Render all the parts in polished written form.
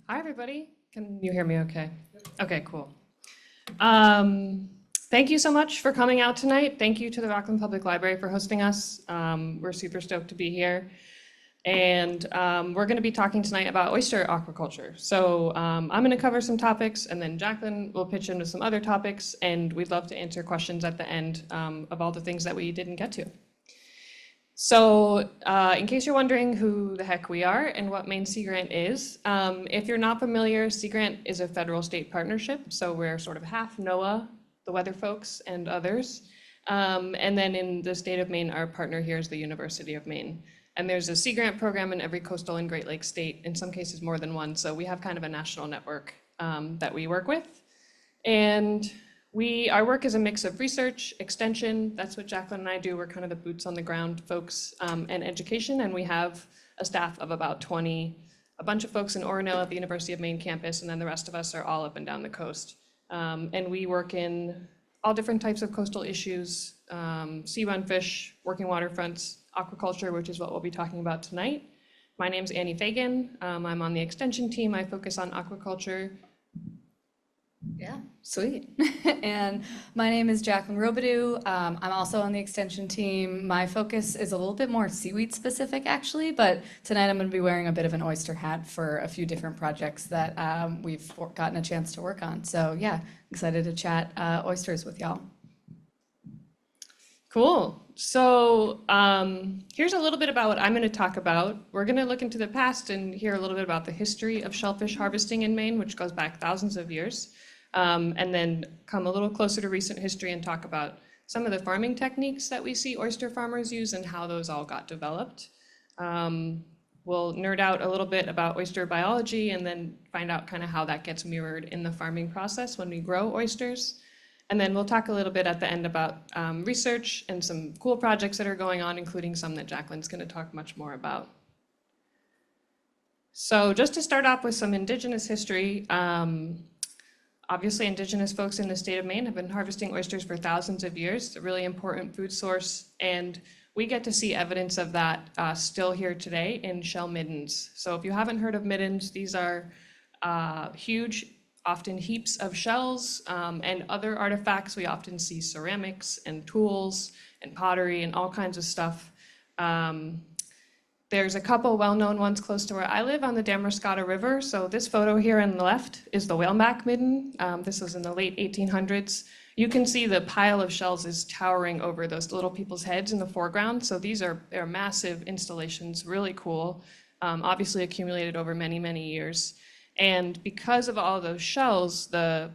Hi, everybody. Can you hear me okay? Okay, cool. Thank you so much for coming out tonight. Thank you to the Rockland Public Library for hosting us. We're super stoked to be here. And we're going to be talking tonight about oyster aquaculture. So I'm going to cover some topics, and then Jaclyn will pitch into some other topics, and we'd love to answer questions at the end of all the things that we didn't get to. So in case you're wondering who the heck we are and what Maine Sea Grant is, if you're not familiar, Sea Grant is a federal-state partnership, so we're sort of half NOAA, the weather folks, and others. And then in the state of Maine, our partner here is the University of Maine. And there's a Sea Grant program in every coastal and Great Lakes state, in some cases more than one, so we have kind of a national network that we work with. And our work is a mix of research, extension, that's what Jaclyn and I do. We're kind of the boots on the ground folks, and education, and we have a staff of about 20, a bunch of folks in Orono at the University of Maine campus, and then the rest of us are all up and down the coast. And we work in all different types of coastal issues, sea run fish, working waterfronts, aquaculture, which is what we'll be talking about tonight. My name's Annie Fagan. I'm on the extension team. I focus on aquaculture. Yeah, sweet. And my name is Jaclyn Robidoux. I'm also on the extension team. My focus is a little bit more seaweed specific, actually, but tonight I'm going to be wearing a bit of an oyster hat for a few different projects that we've gotten a chance to work on. So yeah, excited to chat oysters with y'all. Cool. So here's a little bit about what I'm going to talk about. We're going to look into the past and hear a little bit about the history of shellfish harvesting in Maine, which goes back thousands of years. And then come a little closer to recent history and talk about some of the farming techniques that we see oyster farmers use and how those all got developed. We'll nerd out a little bit about oyster biology and then find out kind of how that gets mirrored in the farming process when we grow oysters. And then we'll talk a little bit at the end about research and some cool projects that are going on, including some that Jaclyn's going to talk much more about. So just to start off with some Indigenous history, obviously, Indigenous folks in the state of Maine have been harvesting oysters for thousands of years. It's a really important food source, and we get to see evidence of that still here today in shell middens. So if you haven't heard of middens, these are huge, often heaps of shells and other artifacts. We often see ceramics and tools and pottery and all kinds of stuff. There's a couple well-known ones close to where I live on the Damariscotta River. So this photo here on the left is the whaleback midden. This was in the late 1800s. You can see the pile of shells is towering over those little people's heads in the foreground. So these are massive installations, really cool, obviously accumulated over many, many years. And because of all those shells, the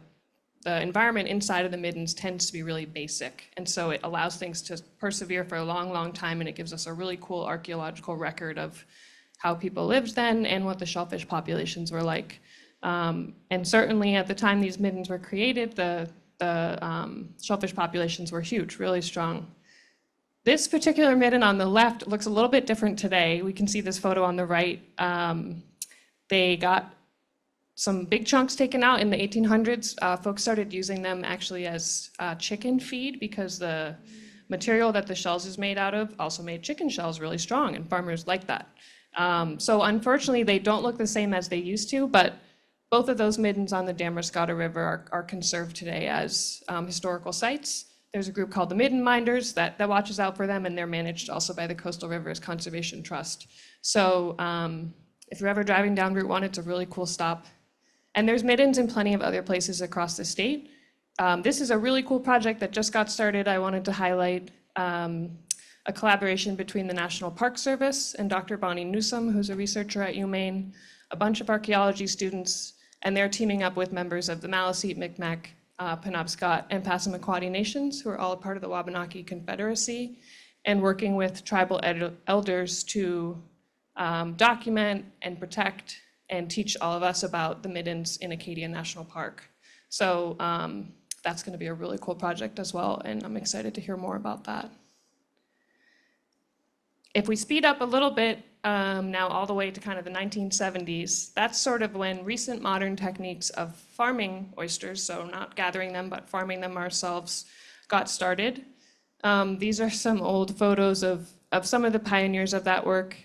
environment inside of the middens tends to be really basic. And so it allows things to persevere for a long, long time, and it gives us a really cool archaeological record of how people lived then and what the shellfish populations were like. And certainly at the time these middens were created, the shellfish populations were huge, really strong. This particular midden on the left looks a little bit different today. We can see this photo on the right. They got some big chunks taken out in the 1800s. Folks started using them actually as chicken feed because the material that the shells is made out of also made chicken shells really strong, and farmers like that. So unfortunately, they don't look the same as they used to, but both of those middens on the Damariscotta River are conserved today as historical sites. There's a group called the Midden Minders that watches out for them, and they're managed also by the Coastal Rivers Conservation Trust. So if you're ever driving down Route 1, it's a really cool stop. And there's middens in plenty of other places across the state. This is a really cool project that just got started. I wanted to highlight a collaboration between the National Park Service and Dr. Bonnie Newsome, who's a researcher at UMaine, a bunch of archaeology students, and they're teaming up with members of the Maliseet, Micmac, Penobscot, and Passamaquoddy nations, who are all a part of the Wabanaki Confederacy, and working with tribal elders to document and protect and teach all of us about the middens in Acadia National Park. So that's going to be a really cool project as well, and I'm excited to hear more about that. If we speed up a little bit, now all the way to kind of the 1970s, that's sort of when recent modern techniques of farming oysters, so not gathering them, but farming them ourselves, got started. These are some old photos of some of the pioneers of that work.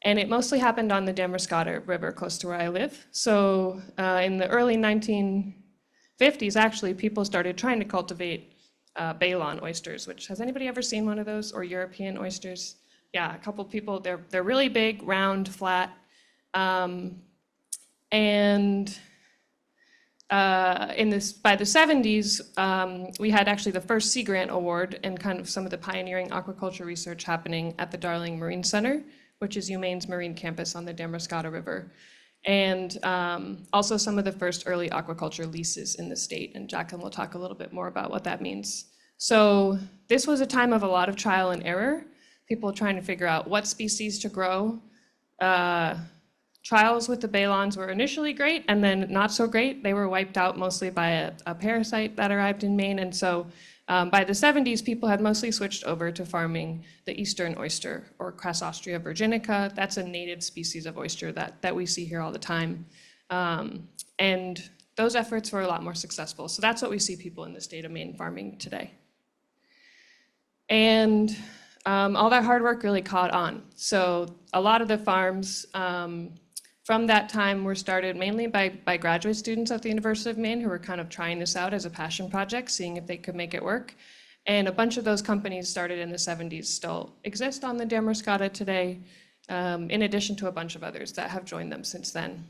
And it mostly happened on the Damariscotta River, close to where I live. So in the early 1950s, actually, people started trying to cultivate Baleen oysters, which, has anybody ever seen one of those, or European oysters? Yeah, a couple people, they're really big, round, flat. And by the 70s, we had actually the first Sea Grant award and kind of some of the pioneering aquaculture research happening at the Darling Marine Center, which is UMaine's marine campus on the Damariscotta River. And also some of the first early aquaculture leases in the state. And Jaclyn will talk a little bit more about what that means. So this was a time of a lot of trial and error, people trying to figure out what species to grow. Trials with the Baleens were initially great and then not so great. They were wiped out mostly by a parasite that arrived in Maine. And so by the 70s, people had mostly switched over to farming the eastern oyster, or Crassostrea virginica. That's a native species of oyster that we see here all the time. And those efforts were a lot more successful. So that's what we see people in the state of Maine farming today. And all that hard work really caught on. So a lot of the farms from that time were started mainly by graduate students at the University of Maine who were kind of trying this out as a passion project, seeing if they could make it work. And a bunch of those companies started in the 70s still exist on the Damariscotta today, in addition to a bunch of others that have joined them since then.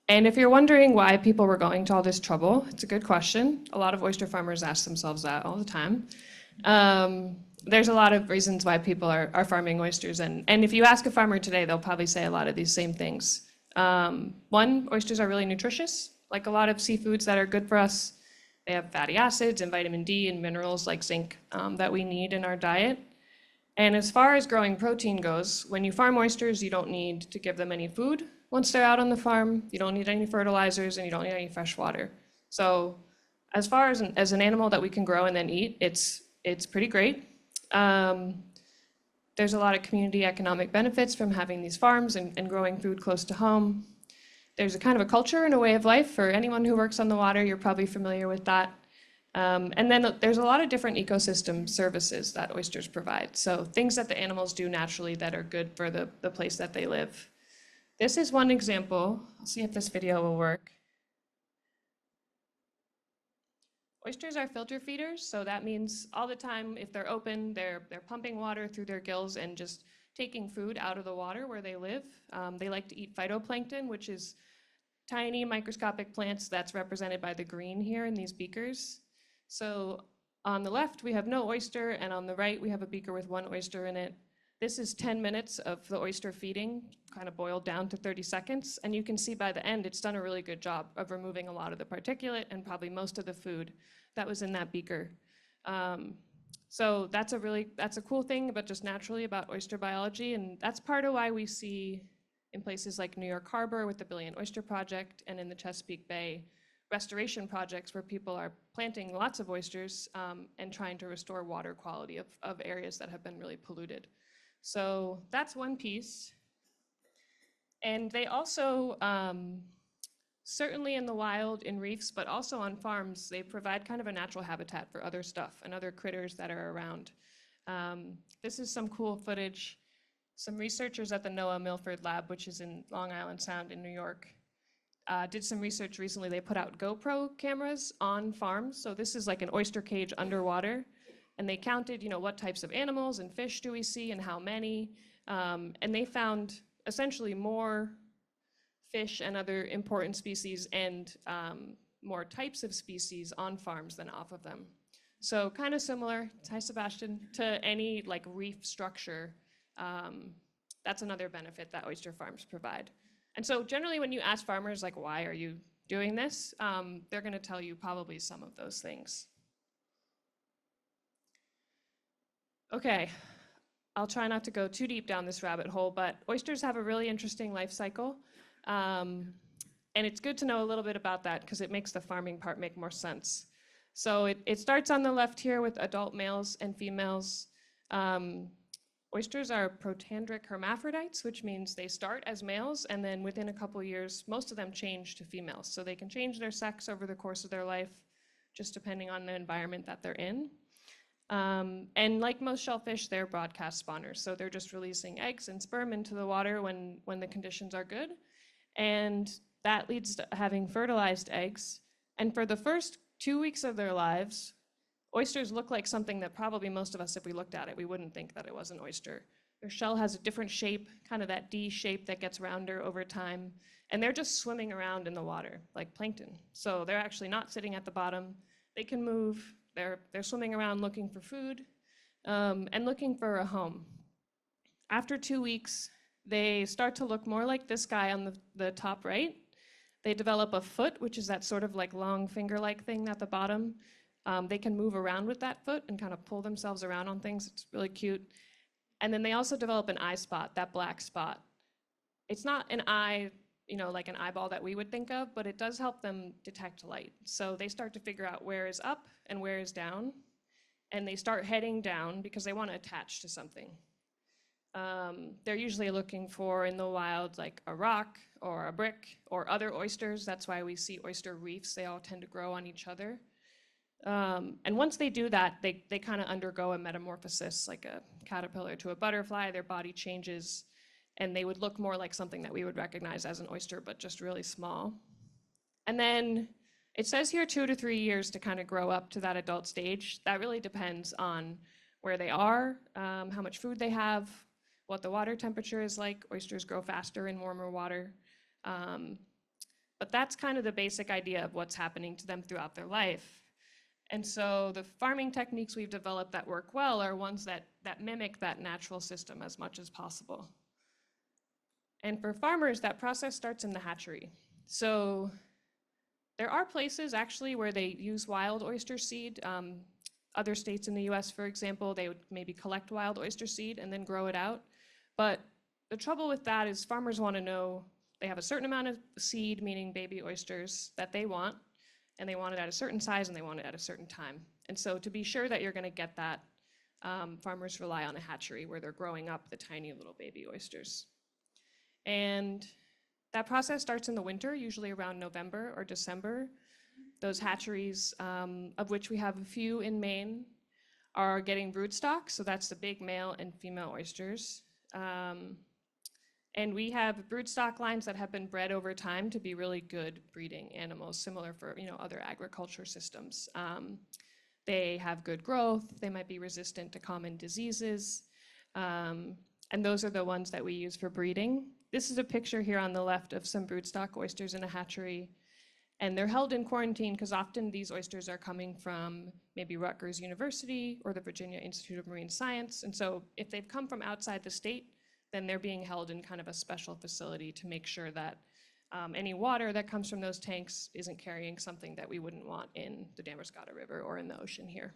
And if you're wondering why people were going to all this trouble, it's a good question. A lot of oyster farmers ask themselves that all the time. There's a lot of reasons why people are farming oysters, and if you ask a farmer today, they'll probably say a lot of these same things. One, oysters are really nutritious, like a lot of seafoods that are good for us. They have fatty acids and vitamin D and minerals like zinc that we need in our diet. And as far as growing protein goes, when you farm oysters, you don't need to give them any food once they're out on the farm. You don't need any fertilizers, and you don't need any fresh water. So as far as an animal that we can grow and then eat, it's pretty great. There's a lot of community economic benefits from having these farms and growing food close to home. There's a kind of a culture and a way of life. For anyone who works on the water, you're probably familiar with that. And then there's a lot of different ecosystem services that oysters provide. So things that the animals do naturally that are good for the place that they live. This is one example. I'll see if this video will work. Oysters are filter feeders, so that means all the time, if they're open, they're pumping water through their gills and just taking food out of the water where they live. They like to eat phytoplankton, which is tiny microscopic plants that's represented by the green here in these beakers. So on the left, we have no oyster, and on the right, we have a beaker with one oyster in it. This is 10 minutes of the oyster feeding, kind of boiled down to 30 seconds. And you can see by the end, it's done a really good job of removing a lot of the particulate and probably most of the food that was in that beaker. So that's a cool thing, but just naturally about oyster biology. And that's part of why we see in places like New York Harbor with the Billion Oyster Project and in the Chesapeake Bay restoration projects where people are planting lots of oysters and trying to restore water quality of areas that have been really polluted. So that's one piece. And they also, certainly in the wild, in reefs, but also on farms, they provide kind of a natural habitat for other stuff and other critters that are around. This is some cool footage. Some researchers at the NOAA Milford Lab, which is in Long Island Sound in New York, did some research recently. They put out GoPro cameras on farms. So this is like an oyster cage underwater. And they counted, what types of animals and fish do we see and how many. And they found essentially more fish and other important species and more types of species on farms than off of them. So kind of similar, hi Sebastian, to any like reef structure. That's another benefit that oyster farms provide. And so generally when you ask farmers like, why are you doing this? They're gonna tell you probably some of those things. Okay, I'll try not to go too deep down this rabbit hole, but oysters have a really interesting life cycle. And it's good to know a little bit about that because it makes the farming part make more sense. So it starts on the left here with adult males and females. Oysters are protandric hermaphrodites, which means they start as males and then within a couple years, most of them change to females. So they can change their sex over the course of their life, just depending on the environment that they're in. And like most shellfish, they're broadcast spawners. So they're just releasing eggs and sperm into the water when the conditions are good. And that leads to having fertilized eggs. And for the first 2 weeks of their lives, oysters look like something that probably most of us, if we looked at it, we wouldn't think that it was an oyster. Their shell has a different shape, kind of that D shape that gets rounder over time. And they're just swimming around in the water like plankton. So they're actually not sitting at the bottom. They can move. They're swimming around looking for food and looking for a home. After 2 weeks, they start to look more like this guy on the top right. They develop a foot, which is that sort of like long finger-like thing at the bottom. They can move around with that foot and kind of pull themselves around on things. It's really cute. And then they also develop an eye spot, that black spot. It's not an eye, like an eyeball that we would think of, but it does help them detect light. So they start to figure out where is up and where is down. And they start heading down because they want to attach to something. They're usually looking for, in the wild, like a rock or a brick or other oysters. That's why we see oyster reefs. They all tend to grow on each other. And once they do that, they kind of undergo a metamorphosis, like a caterpillar to a butterfly. Their body changes, and they would look more like something that we would recognize as an oyster, but just really small. And then it says here 2 to 3 years to kind of grow up to that adult stage. That really depends on where they are, how much food they have, what the water temperature is like. Oysters grow faster in warmer water. But that's kind of the basic idea of what's happening to them throughout their life. And so the farming techniques we've developed that work well are ones that mimic that natural system as much as possible. And for farmers, that process starts in the hatchery. So there are places actually where they use wild oyster seed. Other states in the US, for example, they would maybe collect wild oyster seed and then grow it out. But the trouble with that is farmers want to know they have a certain amount of seed, meaning baby oysters, that they want, and they want it at a certain size and they want it at a certain time. And so to be sure that you're going to get that, farmers rely on a hatchery where they're growing up the tiny little baby oysters. And that process starts in the winter, usually around November or December. Those hatcheries, of which we have a few in Maine, are getting broodstock, so that's the big male and female oysters. And we have broodstock lines that have been bred over time to be really good breeding animals, similar for other agriculture systems. They have good growth, they might be resistant to common diseases, and those are the ones that we use for breeding. This is a picture here on the left of some broodstock oysters in a hatchery, and they're held in quarantine because often these oysters are coming from maybe Rutgers University or the Virginia Institute of Marine Science, and so if they've come from outside the state, then they're being held in kind of a special facility to make sure that any water that comes from those tanks isn't carrying something that we wouldn't want in the Damascotta River or in the ocean here.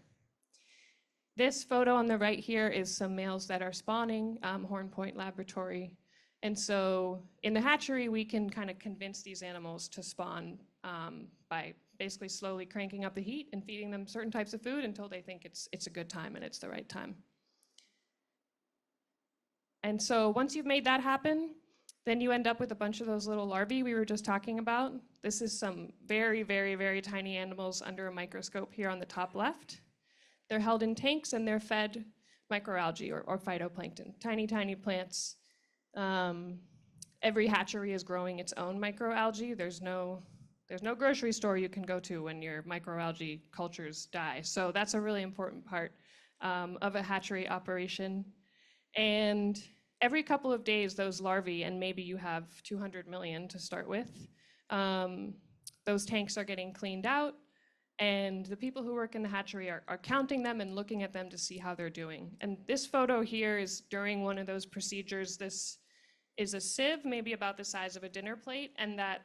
This photo on the right here is some males that are spawning, Horn Point Laboratory. And so in the hatchery, we can kind of convince these animals to spawn by basically slowly cranking up the heat and feeding them certain types of food until they think it's a good time and it's the right time. And so once you've made that happen, then you end up with a bunch of those little larvae we were just talking about. This is some very, very, very tiny animals under a microscope here on the top left. They're held in tanks and they're fed microalgae or phytoplankton, tiny, tiny plants. Every hatchery is growing its own microalgae. There's no grocery store you can go to when your microalgae cultures die. So that's a really important part of a hatchery operation. And every couple of days, those larvae, and maybe you have 200 million to start with, those tanks are getting cleaned out, and the people who work in the hatchery are counting them and looking at them to see how they're doing. And this photo here is during one of those procedures. This is a sieve, maybe about the size of a dinner plate, and that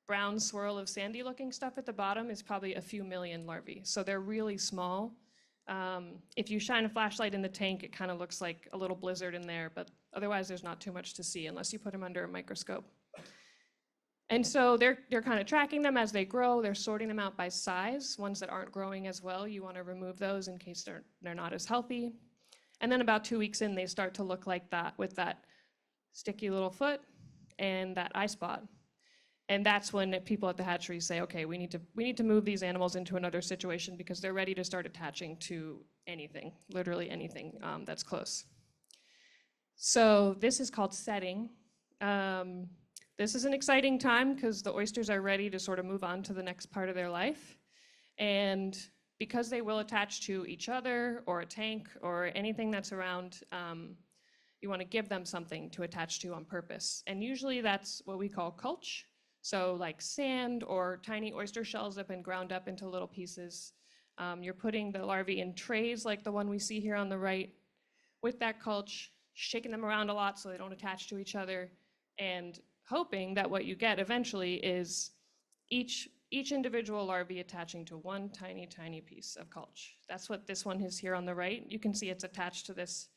brown swirl of sandy-looking stuff at the bottom is probably a few million larvae. So they're really small. If you shine a flashlight in the tank, it kind of looks like a little blizzard in there, but otherwise there's not too much to see unless you put them under a microscope. And so they're kind of tracking them as they grow. They're sorting them out by size. Ones that aren't growing as well, you want to remove those in case they're not as healthy. And then about 2 weeks in, they start to look like that with that sticky little foot and that eye spot. And that's when people at the hatchery say, okay, we need to move these animals into another situation because they're ready to start attaching to anything, literally anything that's close. So this is called setting. This is an exciting time because the oysters are ready to sort of move on to the next part of their life. And because they will attach to each other or a tank or anything that's around, you want to give them something to attach to on purpose. And usually that's what we call culch. So like sand or tiny oyster shells that have been ground up into little pieces. You're putting the larvae in trays like the one we see here on the right with that culch, shaking them around a lot so they don't attach to each other, and hoping that what you get eventually is each individual larvae attaching to one tiny, tiny piece of culch. That's what this one is here on the right. You can see it's attached to this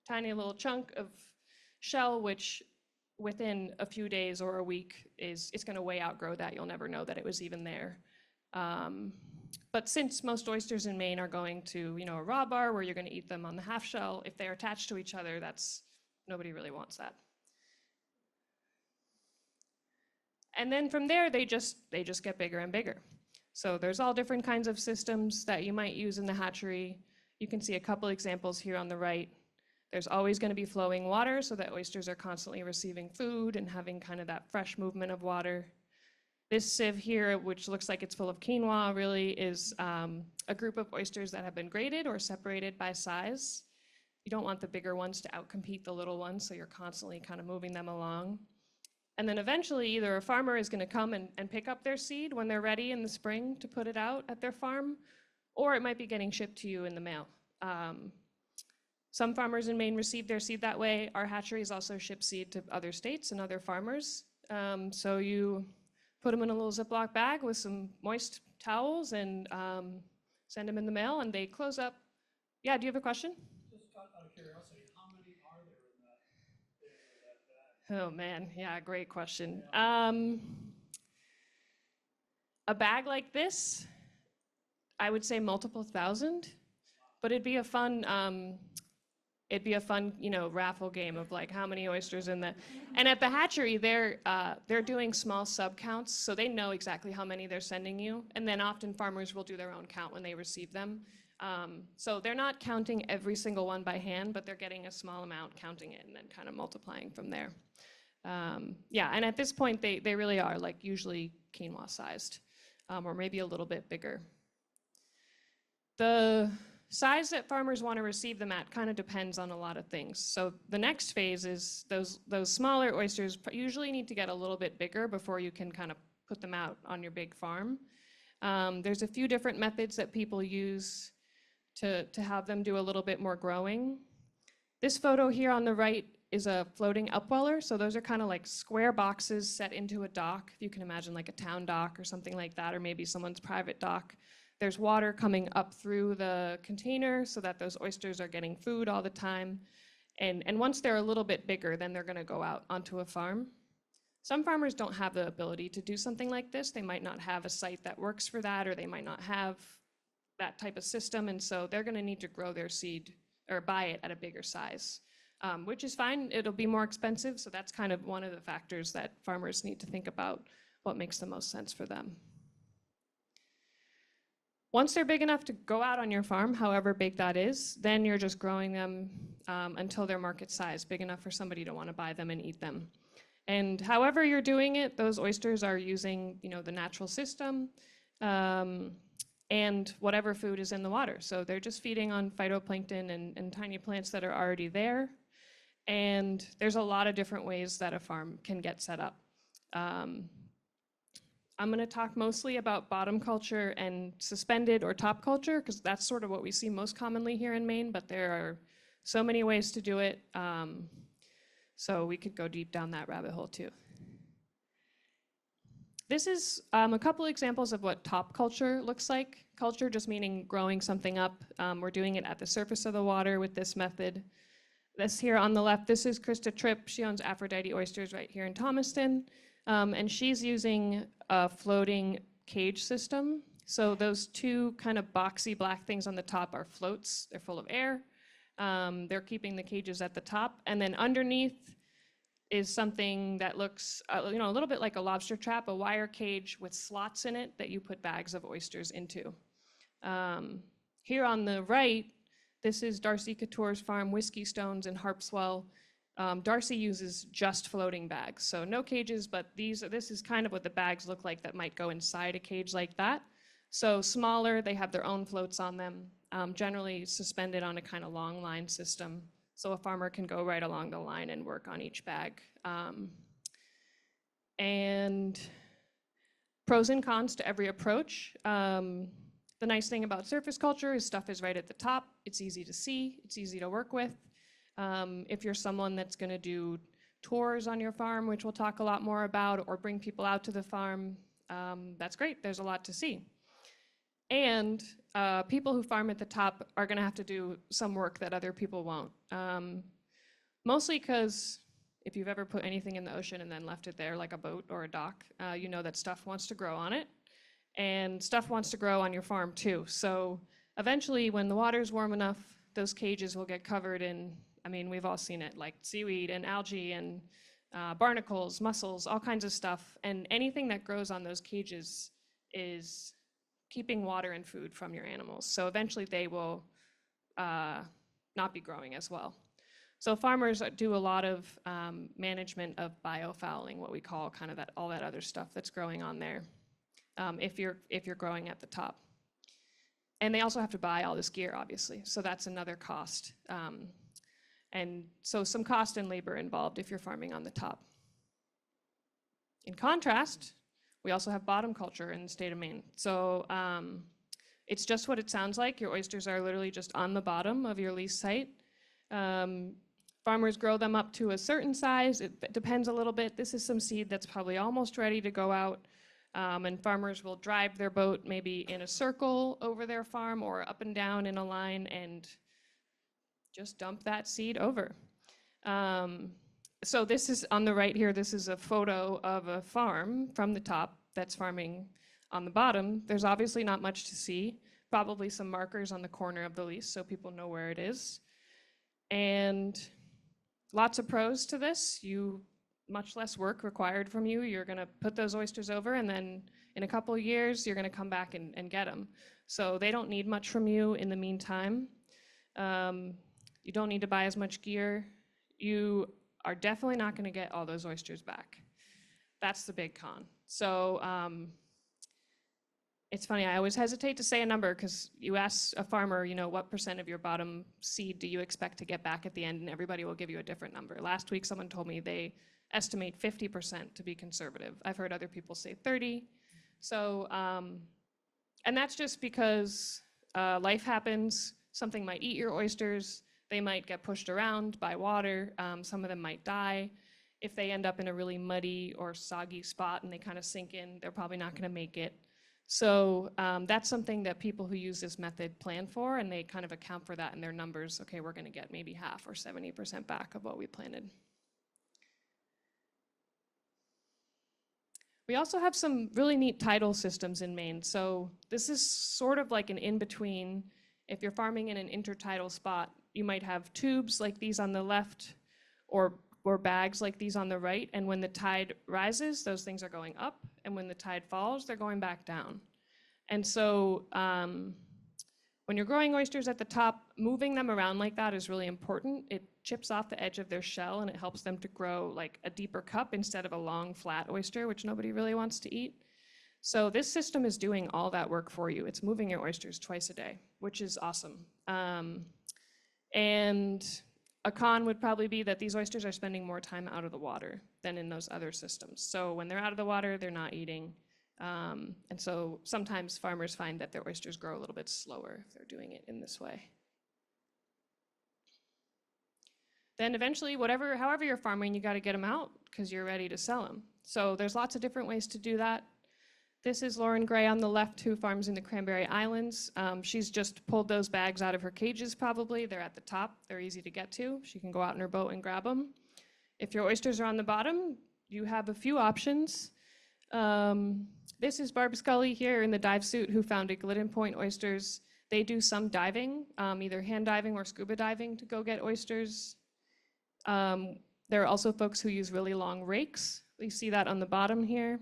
tiny little chunk of shell, which within a few days or a week it's going to way outgrow that. You'll never know that it was even there. But since most oysters in Maine are going to, a raw bar where you're going to eat them on the half shell, if they're attached to each other, nobody really wants that. And then from there, they just get bigger and bigger. So there's all different kinds of systems that you might use in the hatchery. You can see a couple examples here on the right. There's always going to be flowing water so that oysters are constantly receiving food and having kind of that fresh movement of water. This sieve here, which looks like it's full of quinoa, really is a group of oysters that have been graded or separated by size. You don't want the bigger ones to outcompete the little ones, so you're constantly kind of moving them along. And then eventually either a farmer is going to come and pick up their seed when they're ready in the spring to put it out at their farm, or it might be getting shipped to you in the mail. Some farmers in Maine receive their seed that way. Our hatcheries also ship seed to other states and other farmers. So you put them in a little Ziploc bag with some moist towels and send them in the mail, and they close up. Yeah, do you have a question? Just out of curiosity, how many are there in that bag? Oh man, yeah, great question. A bag like this, I would say multiple thousand, but it'd be a fun, raffle game of like how many oysters in the. And at the hatchery, they're doing small sub counts, so they know exactly how many they're sending you. And then often farmers will do their own count when they receive them. So they're not counting every single one by hand, but they're getting a small amount, counting it, and then kind of multiplying from there. Yeah, and at this point, they really are like usually quinoa sized, or maybe a little bit bigger. The size that farmers want to receive them at kind of depends on a lot of things. So the next phase is those smaller oysters usually need to get a little bit bigger before you can kind of put them out on your big farm. There's a few different methods that people use to have them do a little bit more growing. This photo here on the right is a floating upweller. So those are kind of like square boxes set into a dock. If you can imagine like a town dock or something like that, or maybe someone's private dock. There's water coming up through the container so that those oysters are getting food all the time. And once they're a little bit bigger, then they're gonna go out onto a farm. Some farmers don't have the ability to do something like this. They might not have a site that works for that, or they might not have that type of system. And so they're gonna need to grow their seed or buy it at a bigger size, which is fine. It'll be more expensive. So that's kind of one of the factors that farmers need to think about what makes the most sense for them. Once they're big enough to go out on your farm, however big that is, then you're just growing them until they're market size, big enough for somebody to want to buy them and eat them. And however you're doing it, those oysters are using, the natural system and whatever food is in the water. So they're just feeding on phytoplankton and tiny plants that are already there. And there's a lot of different ways that a farm can get set up. I'm going to talk mostly about bottom culture and suspended or top culture, because that's sort of what we see most commonly here in Maine, but there are so many ways to do it. So we could go deep down that rabbit hole too. This is a couple examples of what top culture looks like. Culture just meaning growing something up. We're doing it at the surface of the water with this method. This here on the left, this is Krista Tripp. She owns Aphrodite Oysters right here in Thomaston. And she's using a floating cage system. So those two kind of boxy black things on the top are floats. They're full of air. They're keeping the cages at the top. And then underneath is something that looks, a little bit like a lobster trap, a wire cage with slots in it that you put bags of oysters into. Here on the right, this is Darcy Couture's farm, Whiskey Stones in Harpswell. Darcy uses just floating bags, so no cages, but this is kind of what the bags look like that might go inside a cage like that. So smaller, they have their own floats on them, generally suspended on a kind of long line system, so a farmer can go right along the line and work on each bag. And pros and cons to every approach. The nice thing about surface culture is stuff is right at the top. It's easy to see, it's easy to work with. If you're someone that's going to do tours on your farm, which we'll talk a lot more about, or bring people out to the farm, that's great. There's a lot to see. And people who farm at the top are going to have to do some work that other people won't. Mostly because if you've ever put anything in the ocean and then left it there like a boat or a dock, you know that stuff wants to grow on it. And stuff wants to grow on your farm too. So eventually when the water's warm enough, those cages will get covered in, I mean, we've all seen it, like seaweed and algae and barnacles, mussels, all kinds of stuff. And anything that grows on those cages is keeping water and food from your animals. So eventually they will not be growing as well. So farmers do a lot of management of biofouling, what we call kind of all that other stuff that's growing on there, if you're growing at the top. And they also have to buy all this gear, obviously. So that's another cost. And so some cost and labor involved if you're farming on the top. In contrast, we also have bottom culture in the state of Maine. So it's just what it sounds like. Your oysters are literally just on the bottom of your lease site. Farmers grow them up to a certain size. It depends a little bit. This is some seed that's probably almost ready to go out. And farmers will drive their boat maybe in a circle over their farm or up and down in a line and just dump that seed over. So this is on the right here, this is a photo of a farm from the top that's farming on the bottom. There's obviously not much to see, probably some markers on the corner of the lease so people know where it is. And lots of pros to this. Much less work required from you. You're gonna put those oysters over and then in a couple of years, you're gonna come back and get them. So they don't need much from you in the meantime. You don't need to buy as much gear. You are definitely not gonna get all those oysters back. That's the big con. So it's funny, I always hesitate to say a number because you ask a farmer, what % of your bottom seed do you expect to get back at the end, and everybody will give you a different number. Last week, someone told me they estimate 50% to be conservative. I've heard other people say 30. So, and that's just because life happens. Something might eat your oysters. They might get pushed around by water. Some of them might die. If they end up in a really muddy or soggy spot and they kind of sink in, they're probably not going to make it. So that's something that people who use this method plan for, and they kind of account for that in their numbers. Okay, we're going to get maybe half or 70% back of what we planted. We also have some really neat tidal systems in Maine. So this is sort of like an in-between. If you're farming in an intertidal spot, you might have tubes like these on the left or bags like these on the right. And when the tide rises, those things are going up. And when the tide falls, they're going back down. And so when you're growing oysters at the top, moving them around like that is really important. It chips off the edge of their shell and it helps them to grow like a deeper cup instead of a long flat oyster, which nobody really wants to eat. So this system is doing all that work for you. It's moving your oysters twice a day, which is awesome. And a con would probably be that these oysters are spending more time out of the water than in those other systems. So when they're out of the water, they're not eating. And so sometimes farmers find that their oysters grow a little bit slower if they're doing it in this way. Then eventually, however you're farming, you got to get them out because you're ready to sell them. So there's lots of different ways to do that. This is Lauren Gray on the left, who farms in the Cranberry Islands. She's just pulled those bags out of her cages probably. They're at the top. They're easy to get to. She can go out in her boat and grab them. If your oysters are on the bottom, you have a few options. This is Barb Scully here in the dive suit who founded Glidden Point Oysters. They do some diving, either hand diving or scuba diving to go get oysters. There are also folks who use really long rakes. We see that on the bottom here.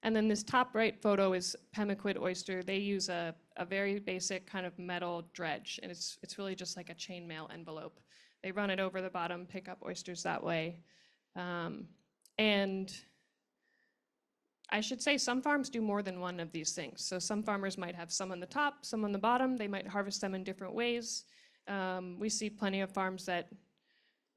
And then this top right photo is Pemaquid oyster. They use a very basic kind of metal dredge, and it's really just like a chainmail envelope. They run it over the bottom, pick up oysters that way. And I should say some farms do more than one of these things. So some farmers might have some on the top, some on the bottom. They might harvest them in different ways. We see plenty of farms that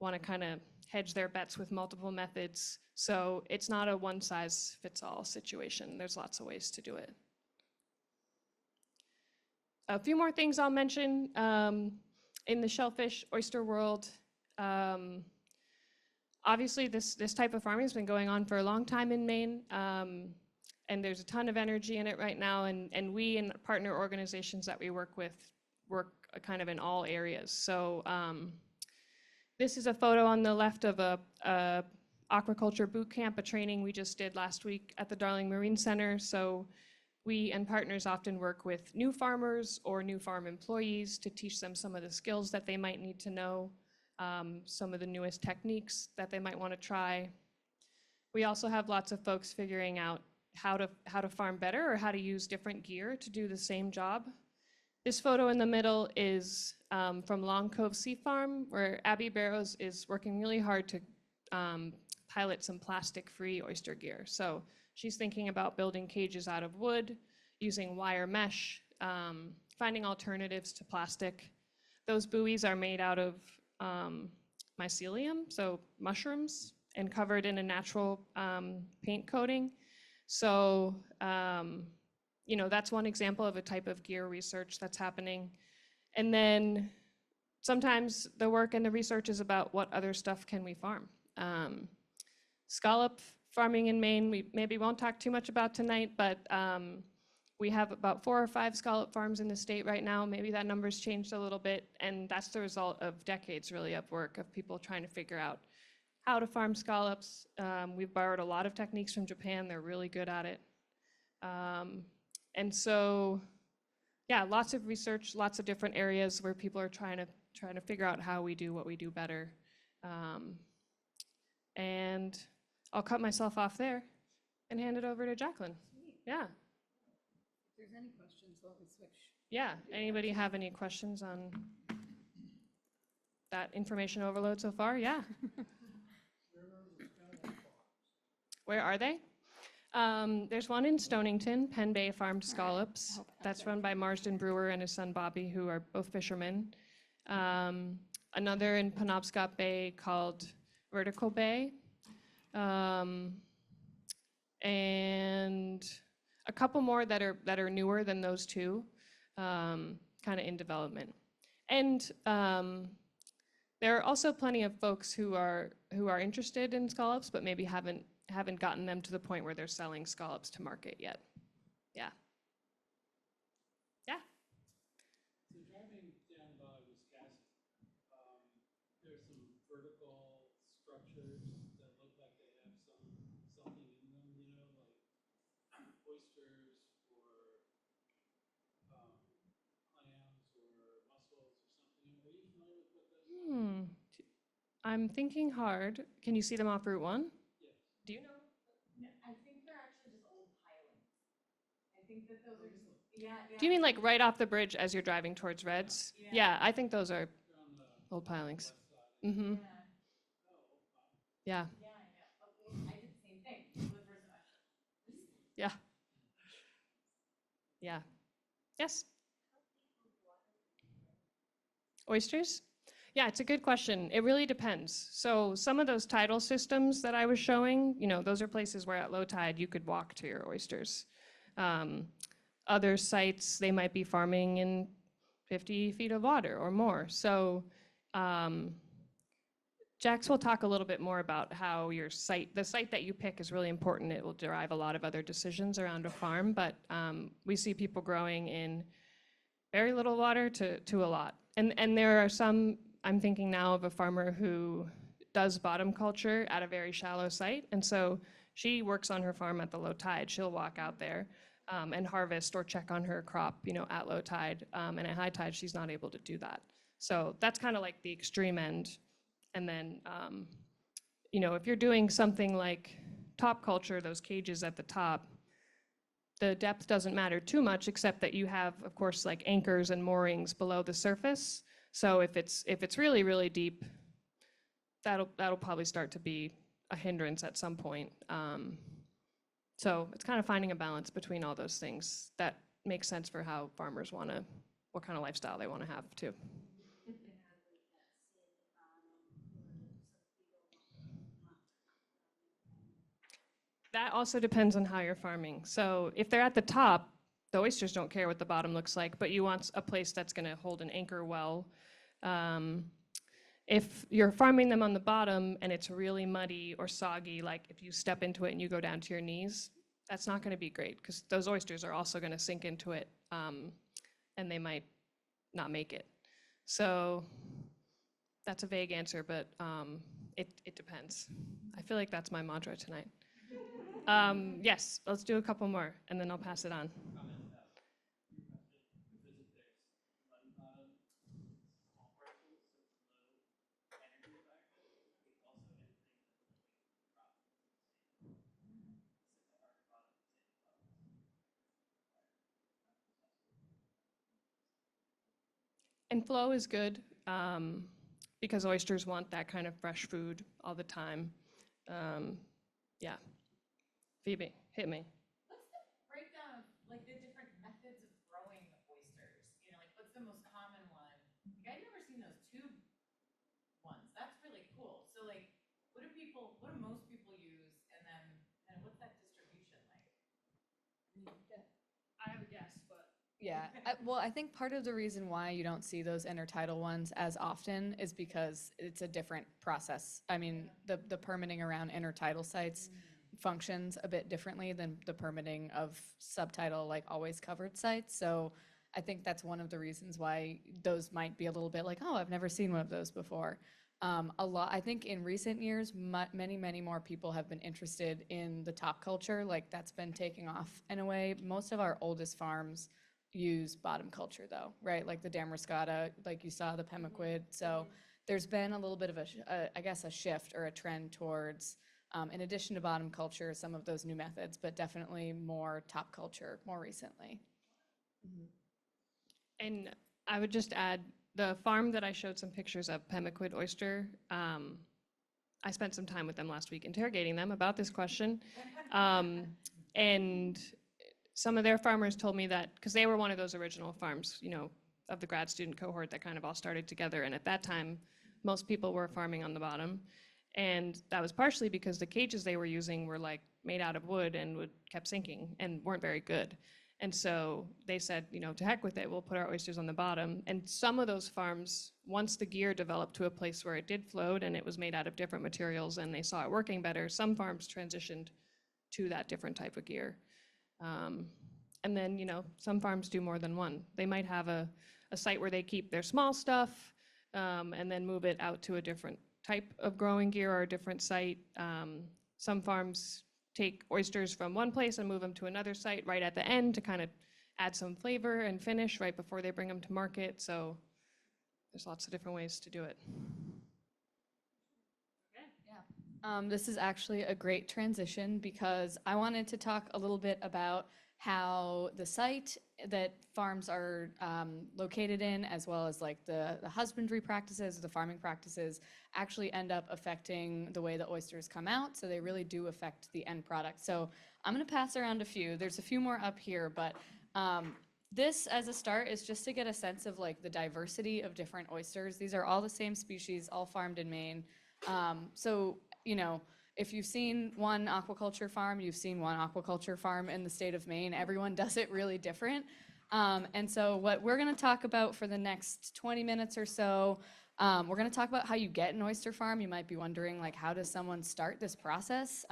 want to kind of hedge their bets with multiple methods. So it's not a one-size-fits-all situation. There's lots of ways to do it. A few more things I'll mention. In the shellfish oyster world, obviously this type of farming has been going on for a long time in Maine, and there's a ton of energy in it right now, and we and partner organizations that we work with work kind of in all areas. So this is a photo on the left of a aquaculture boot camp, a training we just did last week at the Darling Marine Center. So we and partners often work with new farmers or new farm employees to teach them some of the skills that they might need to know, some of the newest techniques that they might want to try. We also have lots of folks figuring out how to farm better or how to use different gear to do the same job. This photo in the middle is from Long Cove Sea Farm, where Abby Barrows is working really hard to pilot some plastic-free oyster gear. So she's thinking about building cages out of wood, using wire mesh, finding alternatives to plastic. Those buoys are made out of mycelium, so mushrooms, and covered in a natural paint coating. So, you know, that's one example of a type of gear research that's happening. And then sometimes the work and the research is about what other stuff can we farm. Scallop farming in Maine, we maybe won't talk too much about tonight, but we have about 4 or 5 scallop farms in the state right now. Maybe that number's changed a little bit, and that's the result of decades really of work of people trying to figure out how to farm scallops. We've borrowed a lot of techniques from Japan. They're really good at it. And so, yeah, lots of research, lots of different areas where people are trying to figure out how we do what we do better. And I'll cut myself off there and hand it over to Jaclyn. Yeah. If there's any questions, while we switch. Yeah. Anybody have any questions on that information overload so far? Yeah. Where are they? There's one in Stonington, Penn Bay Farmed Scallops. That's run by Marsden Brewer and his son Bobby, who are both fishermen. Another in Penobscot Bay called Vertical Bay. And a couple more that are newer than those two, kind of in development. And there are also plenty of folks who are interested in scallops, but maybe haven't gotten them to the point where they're selling scallops to market yet. Yeah. Yeah. So driving down by Wisconsin, there's some vertical structures that look like they have something in them, you know, like oysters or clams or mussels or something. Are you familiar with what those are? I'm thinking hard. Can you see them off Route 1? Yes. Do you know? No, I think they're actually just old pilings. I think that those are just, yeah. Do you mean like right off the bridge as you're driving towards Reds? Yeah. Yeah, I think those are They're on the old pilings. west side. Mm-hmm. Yeah, Oh, wow. Yeah. yeah, I know. Okay, I did the same thing with first. Yeah. Yeah. Yes? Oysters? Yeah, it's a good question. It really depends. So some of those tidal systems that I was showing, you know, those are places where at low tide you could walk to your oysters. Other sites, they might be farming in 50 feet of water or more. So Jax will talk a little bit more about how the site that you pick is really important. It will derive a lot of other decisions around a farm, but we see people growing in very little water to a lot. And there are some, I'm thinking now of a farmer who does bottom culture at a very shallow site. And so she works on her farm at the low tide. She'll walk out there and harvest or check on her crop, you know, at low tide. And at high tide, she's not able to do that. So that's kind of like the extreme end. And then you know, if you're doing something like top culture, those cages at the top, the depth doesn't matter too much, except that you have, of course, like anchors and moorings below the surface. So if it's really, really deep, that'll probably start to be a hindrance at some point. So it's kind of finding a balance between all those things that makes sense for how farmers want to, what kind of lifestyle they want to have too. That also depends on how you're farming. So if they're at the top, the oysters don't care what the bottom looks like, but you want a place that's going to hold an anchor well. If you're farming them on the bottom and it's really muddy or soggy, like if you step into it and you go down to your knees, that's not going to be great because those oysters are also going to sink into it and they might not make it. So that's a vague answer, but it depends. I feel like that's my mantra tonight. Yes, let's do a couple more and then I'll pass it on. Comment that your question, because if there's muddy bottom, small parcels, so it's low energy factor, it's also anything that's living crop. Since the hard bottom is in And flow is good because oysters want that kind of fresh food all the time. Yeah. Phoebe, hit me. What's the breakdown of like the different methods of growing oysters? You know, like what's the most common one? Like I've never seen those tube ones. That's really cool. So like, what do most people use, and then what's that distribution like? I have a guess, but Yeah, well, I think part of the reason why you don't see those intertidal ones as often is because it's a different process. I mean, the permitting around intertidal sites functions a bit differently than the permitting of subtidal, like always covered sites. So I think that's one of the reasons why those might be a little bit like, oh, I've never seen one of those before. I think in recent years, many more people have been interested in the top culture. Like that's been taking off in a way. Most of our oldest farms use bottom culture though, right? Like the Damascata, like you saw the Pemaquid. So there's been a little bit of I guess a shift or a trend towards, in addition to bottom culture, some of those new methods, but definitely more top culture more recently. and I would just add the farm that I showed some pictures of, Pemaquid Oyster. I spent some time with them last week interrogating them about this question. And some of their farmers told me that, because they were one of those original farms, you know, of the grad student cohort that kind of all started together. And at that time, most people were farming on the bottom. And that was partially because the cages they were using were like made out of wood and kept sinking and weren't very good. And so they said, you know, to heck with it, we'll put our oysters on the bottom. And some of those farms, once the gear developed to a place where it did float and it was made out of different materials and they saw it working better, some farms transitioned to that different type of gear. And then, you know, some farms do more than one. They might have a site where they keep their small stuff and then move it out to a different type of growing gear or a different site. Some farms take oysters from one place and move them to another site right at the end to kind of add some flavor and finish right before they bring them to market. So there's lots of different ways to do it. This is actually a great transition because I wanted to talk a little bit about how the site that farms are located in, as well as like the husbandry practices, the farming practices, actually end up affecting the way the oysters come out. So they really do affect the end product. So I'm going to pass around a few. There's a few more up here, but this as a start is just to get a sense of like the diversity of different oysters. These are all the same species, all farmed in Maine. So, you know, if you've seen one aquaculture farm, you've seen one aquaculture farm in the state of Maine. Everyone does it really different. And so what we're going to talk about for the next 20 minutes or so, we're going to talk about how you get an oyster farm. You might be wondering, like, how does someone start this process?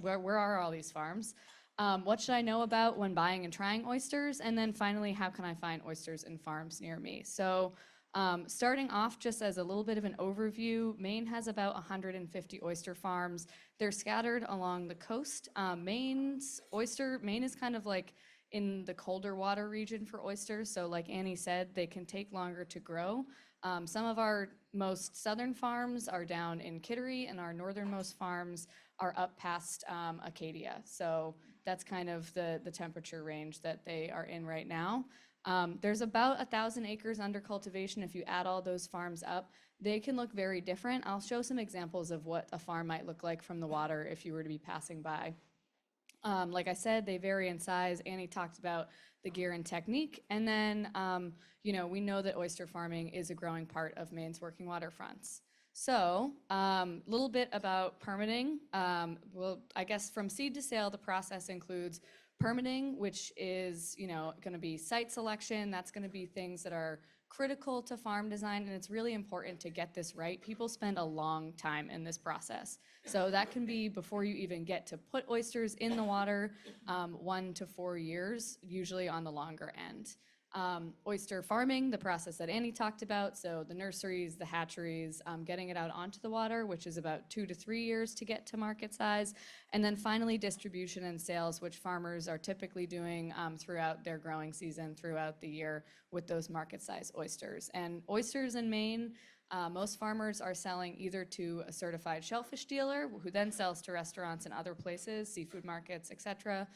Where are all these farms? What should I know about when buying and trying oysters? And then finally, how can I find oysters in farms near me? So starting off just as a little bit of an overview, Maine has about 150 oyster farms. They're scattered along the coast. Maine is kind of like in the colder water region for oysters. So like Annie said, they can take longer to grow. Some of our most southern farms are down in Kittery, and our northernmost farms are up past Acadia. So that's kind of the temperature range that they are in right now. There's about 1,000 acres under cultivation. If you add all those farms up, they can look very different. I'll show some examples of what a farm might look like from the water if you were to be passing by. Like I said, they vary in size. Annie talked about the gear and technique. And then, we know that oyster farming is a growing part of Maine's working waterfronts. So, a little bit about permitting. Well, I guess from seed to sale, the process includes permitting, which is, going to be site selection. That's going to be things that are critical to farm design, and it's really important to get this right. People spend a long time in this process. So that can be before you even get to put oysters in the water, 1 to 4 years, usually on the longer end. Oyster farming, the process that Annie talked about, so the nurseries, the hatcheries, getting it out onto the water, which is about 2 to 3 years to get to market size. And then finally, distribution and sales, which farmers are typically doing throughout their growing season, throughout the year with those market size oysters. And oysters in Maine, most farmers are selling either to a certified shellfish dealer, who then sells to restaurants and other places, seafood markets, etc.,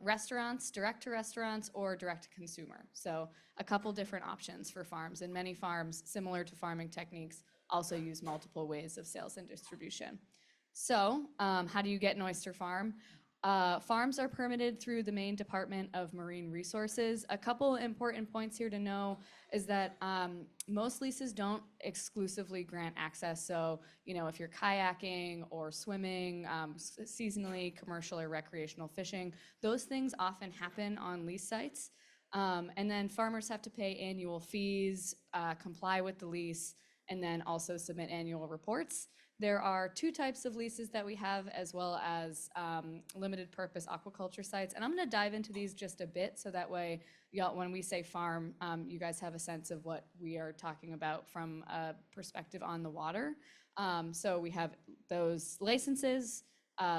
restaurants, direct to restaurants, or direct to consumer. So a couple different options for farms, and many farms, similar to farming techniques, also use multiple ways of sales and distribution. So how do you get an oyster farm? Farms are permitted through the Maine Department of Marine Resources. A couple important points here to know is that most leases don't exclusively grant access. So, if you're kayaking or swimming, seasonally, commercial or recreational fishing, those things often happen on lease sites. And then farmers have to pay annual fees, comply with the lease, and then also submit annual reports. There are 2 types of leases that we have, as well as limited purpose aquaculture sites. And I'm going to dive into these just a bit, so that way, when we say farm, you guys have a sense of what we are talking about from a perspective on the water. So we have those licenses,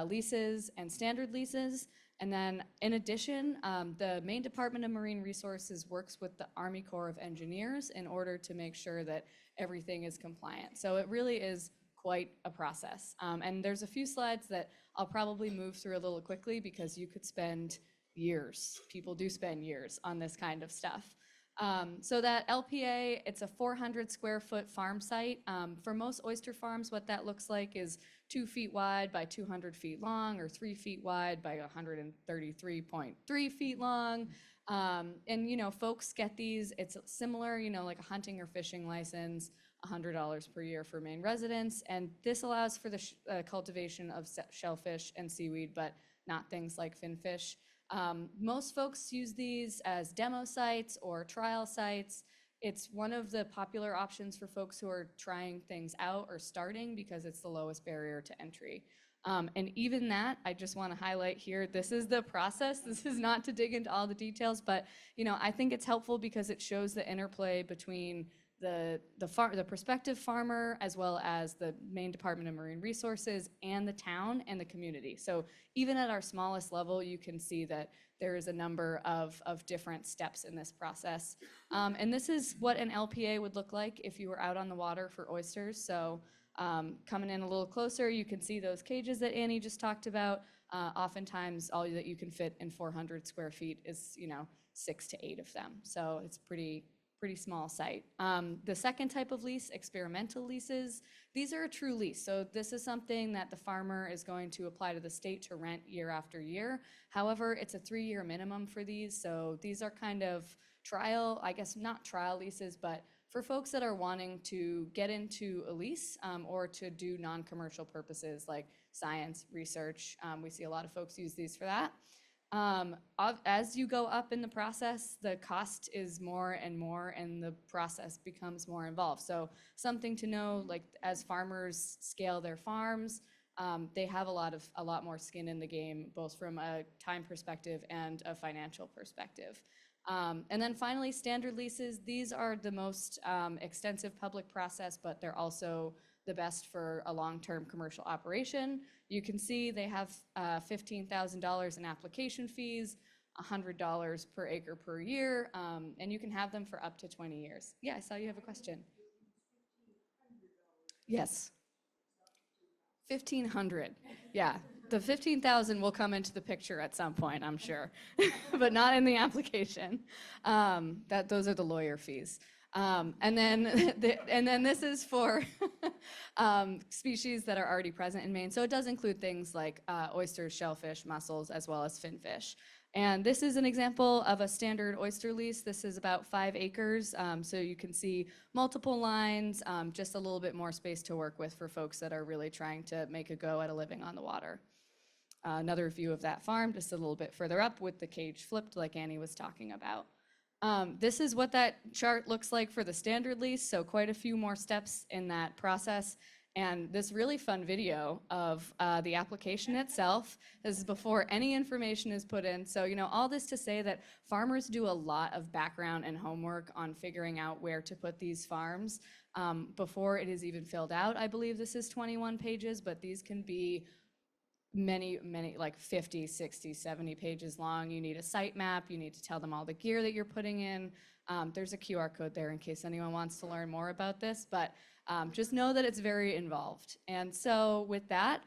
leases, and standard leases. And then in addition, the Maine Department of Marine Resources works with the Army Corps of Engineers in order to make sure that everything is compliant. So it really is quite a process. And there's a few slides that I'll probably move through a little quickly, because you could spend years, people do spend years on this kind of stuff. So that LPA, it's a 400 square foot farm site. For most oyster farms, what that looks like is 2 feet wide by 200 feet long, or 3 feet wide by 133.3 feet long. And folks get these, it's similar, like a hunting or fishing license, $100 per year for Maine residents. And this allows for the cultivation of shellfish and seaweed, but not things like finfish. Most folks use these as demo sites or trial sites. It's one of the popular options for folks who are trying things out or starting, because it's the lowest barrier to entry. And even that, I just want to highlight here, this is the process. This is not to dig into all the details, but I think it's helpful because it shows the interplay between the prospective farmer, as well as the Maine Department of Marine Resources, and the town and the community. So even at our smallest level, you can see that there is a number of different steps in this process. And this is what an LPA would look like if you were out on the water for oysters. So coming in a little closer, you can see those cages that Annie just talked about. Oftentimes, all that you can fit in 400 square feet is 6 to 8 of them. So it's pretty small site. The second type of lease, experimental leases, these are a true lease. So this is something that the farmer is going to apply to the state to rent year after year. However, it's a 3-year minimum for these. So these are kind of trial, I guess not trial leases, but for folks that are wanting to get into a lease or to do non-commercial purposes like science, research. We see a lot of folks use these for that. As you go up in the process, the cost is more and more, and the process becomes more involved. So something to know, like as farmers scale their farms, they have a lot more skin in the game, both from a time perspective and a financial perspective. And then finally, standard leases. These are the most extensive public process, but they're also the best for a long-term commercial operation. You can see they have $15,000 in application fees, $100 per acre per year, and you can have them for up to 20 years. Yeah, I saw you have a question. Yes. 1,500. Yeah. The 15,000 will come into the picture at some point, I'm sure, but not in the application. Those are the lawyer fees. And then this is for species that are already present in Maine. So it does include things like oysters, shellfish, mussels, as well as finfish. And this is an example of a standard oyster lease. This is about 5 acres. So you can see multiple lines, just a little bit more space to work with for folks that are really trying to make a go at a living on the water. Another view of that farm, just a little bit further up with the cage flipped like Annie was talking about. This is what that chart looks like for the standard lease, so quite a few more steps in that process. And this really fun video of the application itself. This is before any information is put in. So, all this to say that farmers do a lot of background and homework on figuring out where to put these farms before it is even filled out. I believe this is 21 pages, but these can be many, like 50, 60, 70 pages long. You need a site map. You need to tell them all the gear that you're putting in. There's a QR code there in case anyone wants to learn more about this, but just know that it's very involved. And so with that,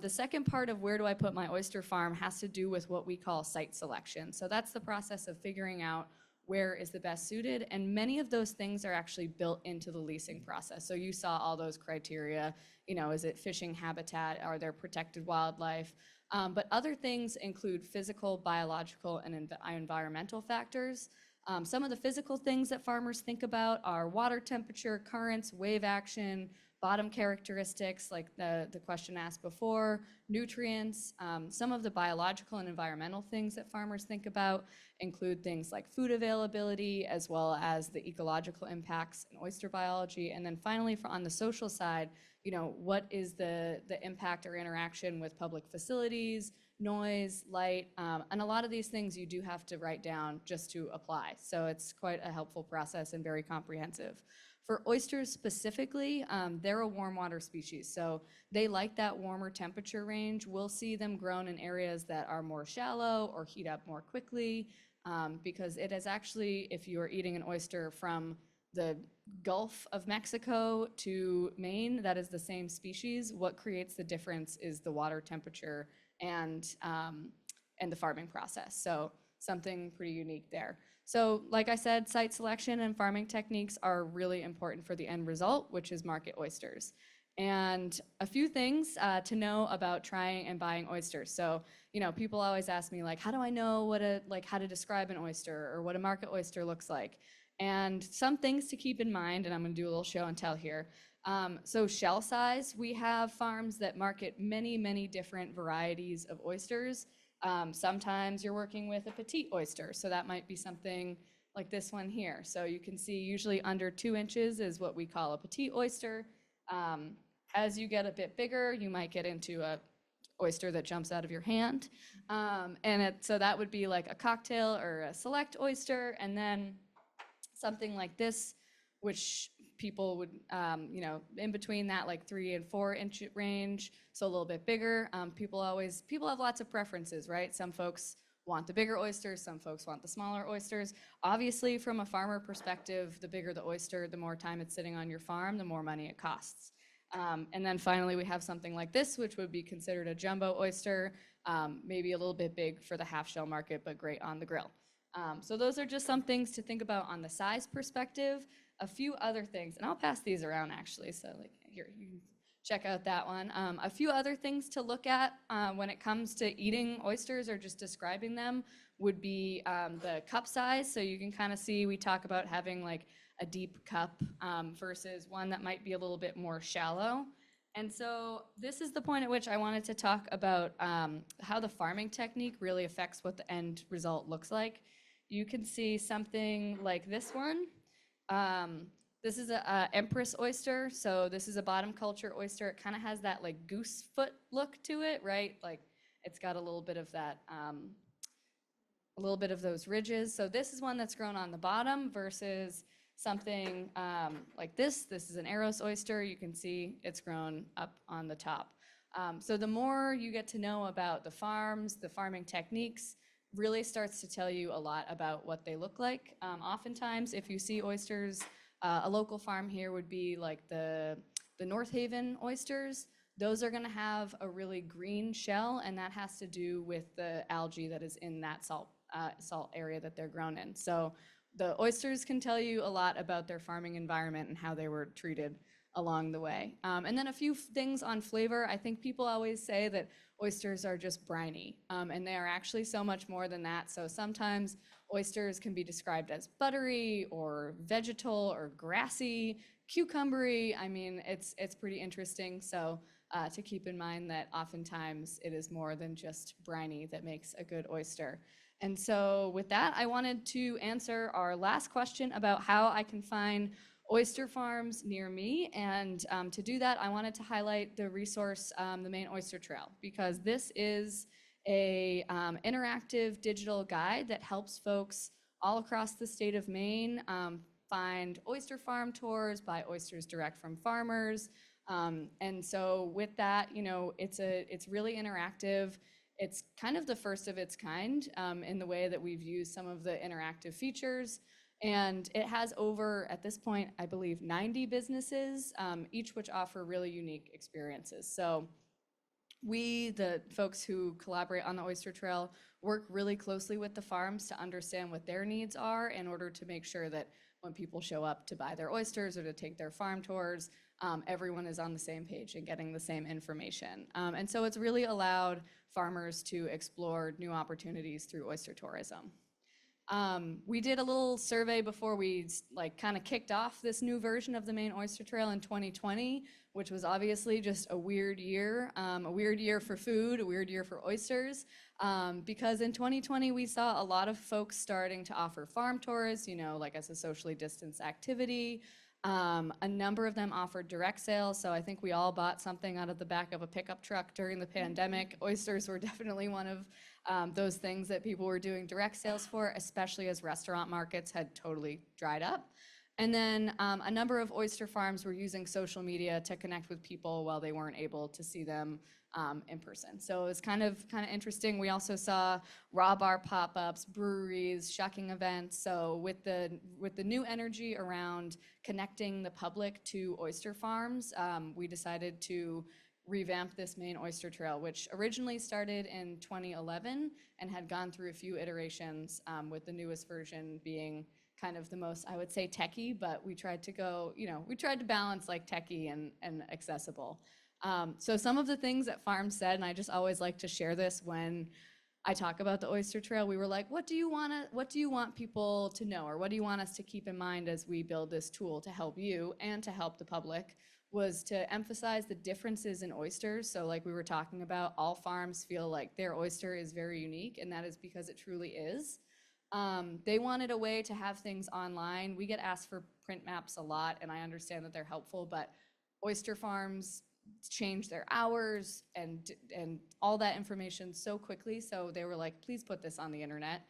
the second part of where do I put my oyster farm has to do with what we call site selection. So that's the process of figuring out where is the best suited, and many of those things are actually built into the leasing process. So you saw all those criteria, is it fishing habitat, are there protected wildlife? But other things include physical, biological, and environmental factors. Some of the physical things that farmers think about are water temperature, currents, wave action, bottom characteristics, like the question asked before, nutrients. Some of the biological and environmental things that farmers think about include things like food availability, as well as the ecological impacts in oyster biology. And then finally, on the social side, what is the impact or interaction with public facilities, noise, light, and a lot of these things you do have to write down just to apply. So it's quite a helpful process and very comprehensive. For oysters specifically, they're a warm water species, so they like that warmer temperature range. We'll see them grown in areas that are more shallow or heat up more quickly, because it is actually, if you're eating an oyster from the Gulf of Mexico to Maine, that is the same species. What creates the difference is the water temperature and the farming process. So something pretty unique there. So like I said, site selection and farming techniques are really important for the end result, which is market oysters. And a few things to know about trying and buying oysters. So, people always ask me, like, how do I know how to describe an oyster or what a market oyster looks like? And some things to keep in mind, and I'm gonna do a little show and tell here. So shell size, we have farms that market many, many different varieties of oysters. Sometimes you're working with a petite oyster, so that might be something like this one here. So you can see usually under 2 inches is what we call a petite oyster. As you get a bit bigger, you might get into a oyster that jumps out of your hand. So that would be like a cocktail or a select oyster, and then something like this, which people would, in between that like 3 and 4 inch range, so a little bit bigger. People have lots of preferences, right? Some folks want the bigger oysters, some folks want the smaller oysters. Obviously, from a farmer perspective, the bigger the oyster, the more time it's sitting on your farm, the more money it costs. And then finally, we have something like this, which would be considered a jumbo oyster, maybe a little bit big for the half shell market, but great on the grill. So those are just some things to think about on the size perspective. A few other things, and I'll pass these around actually, so like here, you can check out that one. A few other things to look at when it comes to eating oysters or just describing them would be the cup size. So you can kind of see, we talk about having like a deep cup versus one that might be a little bit more shallow. And so this is the point at which I wanted to talk about how the farming technique really affects what the end result looks like. You can see something like this one. This is a empress oyster. So this is a bottom culture oyster. It kind of has that like goose foot look to it, right? Like it's got a little bit of that, a little bit of those ridges. So this is one that's grown on the bottom versus something like this. This is an Eros oyster. You can see it's grown up on the top. So the more you get to know about the farms, the farming techniques, really starts to tell you a lot about what they look like. Oftentimes, if you see oysters, a local farm here would be like the The North Haven oysters, those are gonna have a really green shell, and that has to do with the algae that is in that salt area that they're grown in. So the oysters can tell you a lot about their farming environment and how they were treated along the way. And then a few things on flavor. I think people always say that oysters are just briny, and they are actually so much more than that. So sometimes oysters can be described as buttery or vegetal or grassy, cucumbery. I mean, it's pretty interesting. So to keep in mind that oftentimes it is more than just briny that makes a good oyster. And so with that, I wanted to answer our last question about how I can find oyster farms near me. And to do that, I wanted to highlight the resource, the Maine Oyster Trail, because this is a interactive digital guide that helps folks all across the state of Maine find oyster farm tours, buy oysters direct from farmers. And so with that, you know, it's really interactive. It's kind of the first of its kind in the way that we've used some of the interactive features. And it has over, at this point, I believe 90 businesses, each which offer really unique experiences. So we, the folks who collaborate on the Oyster Trail, work really closely with the farms to understand what their needs are in order to make sure that when people show up to buy their oysters or to take their farm tours, everyone is on the same page and getting the same information. And so it's really allowed farmers to explore new opportunities through oyster tourism. We did a little survey before we kind of kicked off this new version of the Maine Oyster Trail in 2020, which was obviously just a weird year for food, a weird year for oysters, because in 2020 we saw a lot of folks starting to offer farm tours, you know, like as a socially distanced activity. A number of them offered direct sales, so I think we all bought something out of the back of a pickup truck during the pandemic. Oysters were definitely one of those things that people were doing direct sales for, especially as restaurant markets had totally dried up. And then a number of oyster farms were using social media to connect with people while they weren't able to see them in person. So it was kind of interesting. We also saw raw bar pop-ups, breweries, shucking events. So with the new energy around connecting the public to oyster farms, we decided to revamp this Maine Oyster Trail, which originally started in 2011 and had gone through a few iterations, with the newest version being kind of the most, I would say, techie, but we tried to go, you know, we tried to balance like techie and accessible. So some of the things that farms said, and I just always like to share this when I talk about the Oyster Trail, we were like, what do you want people to know, or what do you want us to keep in mind as we build this tool to help you and to help the public, was to emphasize the differences in oysters. So like we were talking about, all farms feel like their oyster is very unique, and that is because it truly is. They wanted a way to have things online. We get asked for print maps a lot, and I understand that they're helpful, but oyster farms change their hours and all that information so quickly. So they were like, please put this on the internet.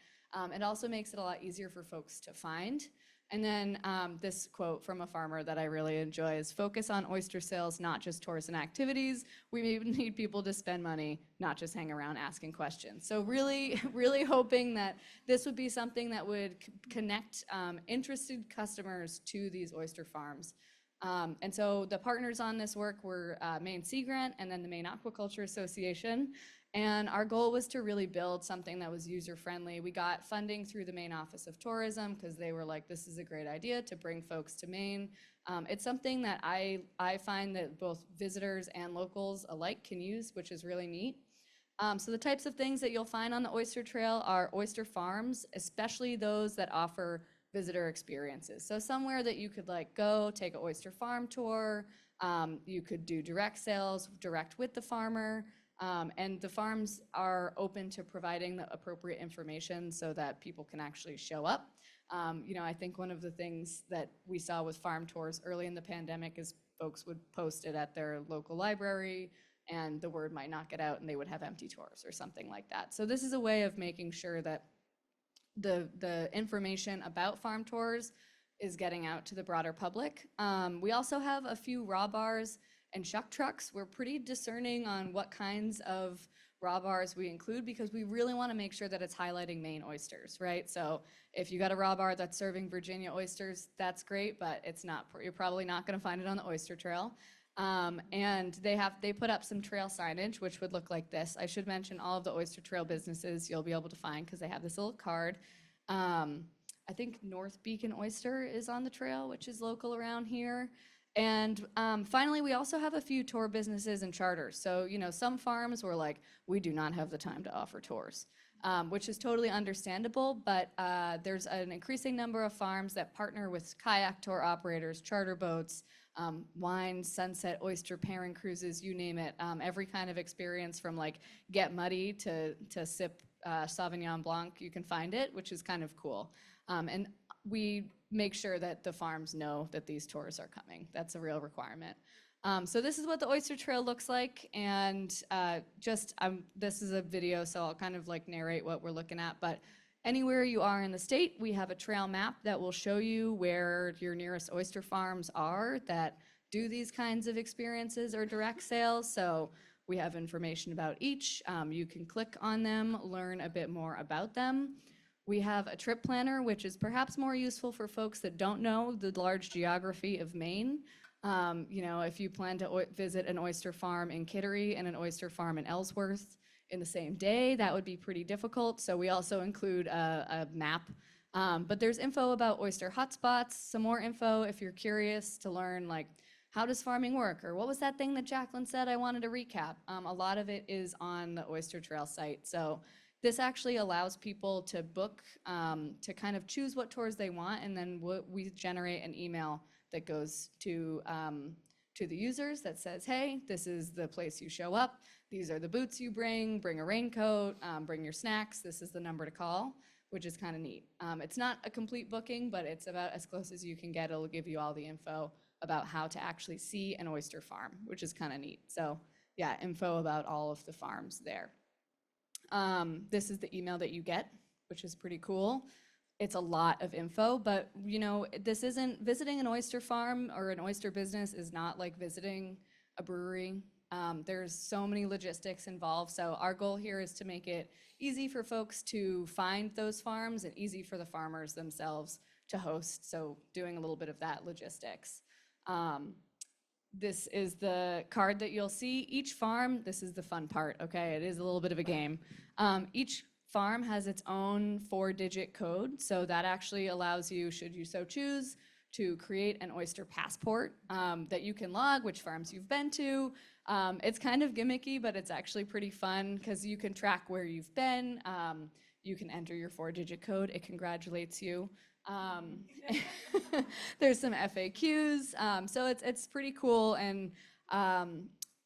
It also makes it a lot easier for folks to find. And then this quote from a farmer that I really enjoy is, focus on oyster sales, not just tours and activities. We need people to spend money, not just hang around asking questions. So really, really hoping that this would be something that would connect interested customers to these oyster farms. And so the partners on this work were Maine Sea Grant and then the Maine Aquaculture Association. And our goal was to really build something that was user-friendly. We got funding through the Maine Office of Tourism because they were like, this is a great idea to bring folks to Maine. It's something that I find that both visitors and locals alike can use, which is really neat. So the types of things that you'll find on the Oyster Trail are oyster farms, especially those that offer visitor experiences. So somewhere that you could like go take an oyster farm tour. You could do direct sales, direct with the farmer. And the farms are open to providing the appropriate information so that people can actually show up. You know, I think one of the things that we saw with farm tours early in the pandemic is folks would post it at their local library and the word might not get out and they would have empty tours or something like that. So this is a way of making sure that the information about farm tours is getting out to the broader public. We also have a few raw bars and shuck trucks. We're pretty discerning on what kinds of raw bars we include because we really want to make sure that it's highlighting Maine oysters, right? So if you got a raw bar that's serving Virginia oysters, that's great, but it's not, you're probably not going to find it on the Oyster Trail. And they put up some trail signage, which would look like this. I should mention all of the oyster trail businesses you'll be able to find because they have this little card. I think North Beacon Oyster is on the trail, which is local around here. And finally, we also have a few tour businesses and charters. So, you know, some farms were like, we do not have the time to offer tours, which is totally understandable. But there's an increasing number of farms that partner with kayak tour operators, charter boats, wine, sunset, oyster pairing cruises, you name it. Every kind of experience from like get muddy to sip Sauvignon Blanc, you can find it, which is kind of cool. And we make sure that the farms know that these tours are coming. That's a real requirement. So this is what the Oyster Trail looks like. And this is a video, so I'll kind of like narrate what we're looking at. But anywhere you are in the state, we have a trail map that will show you where your nearest oyster farms are that do these kinds of experiences or direct sales. So we have information about each. You can click on them, learn a bit more about them. We have a trip planner, which is perhaps more useful for folks that don't know the large geography of Maine. You know, if you plan to visit an oyster farm in Kittery and an oyster farm in Ellsworth in the same day, that would be pretty difficult. So we also include a map. But there's info about oyster hotspots, some more info if you're curious to learn, like, how does farming work? Or what was that thing that Jaclyn said I wanted to recap? A lot of it is on the Oyster Trail site. So this actually allows people to book, to kind of choose what tours they want, and then we generate an email that goes to the users that says, hey, this is the place you show up, these are the boots you bring a raincoat, bring your snacks, this is the number to call, which is kind of neat. It's not a complete booking, but it's about as close as you can get. It'll give you all the info about how to actually see an oyster farm, which is kind of neat. So yeah, info about all of the farms there. This is the email that you get, which is pretty cool. It's a lot of info, but you know, this isn't visiting an oyster farm or an oyster business is not like visiting a brewery. There's so many logistics involved. So our goal here is to make it easy for folks to find those farms and easy for the farmers themselves to host. So doing a little bit of that logistics. This is the card that you'll see. Each farm, this is the fun part, okay? It is a little bit of a game. Each farm has its own 4-digit code, so that actually allows you, should you so choose, to create an oyster passport that you can log which farms you've been to. It's kind of gimmicky, but it's actually pretty fun because you can track where you've been. You can enter your 4-digit code. It congratulates you. There's some FAQs, so it's pretty cool, and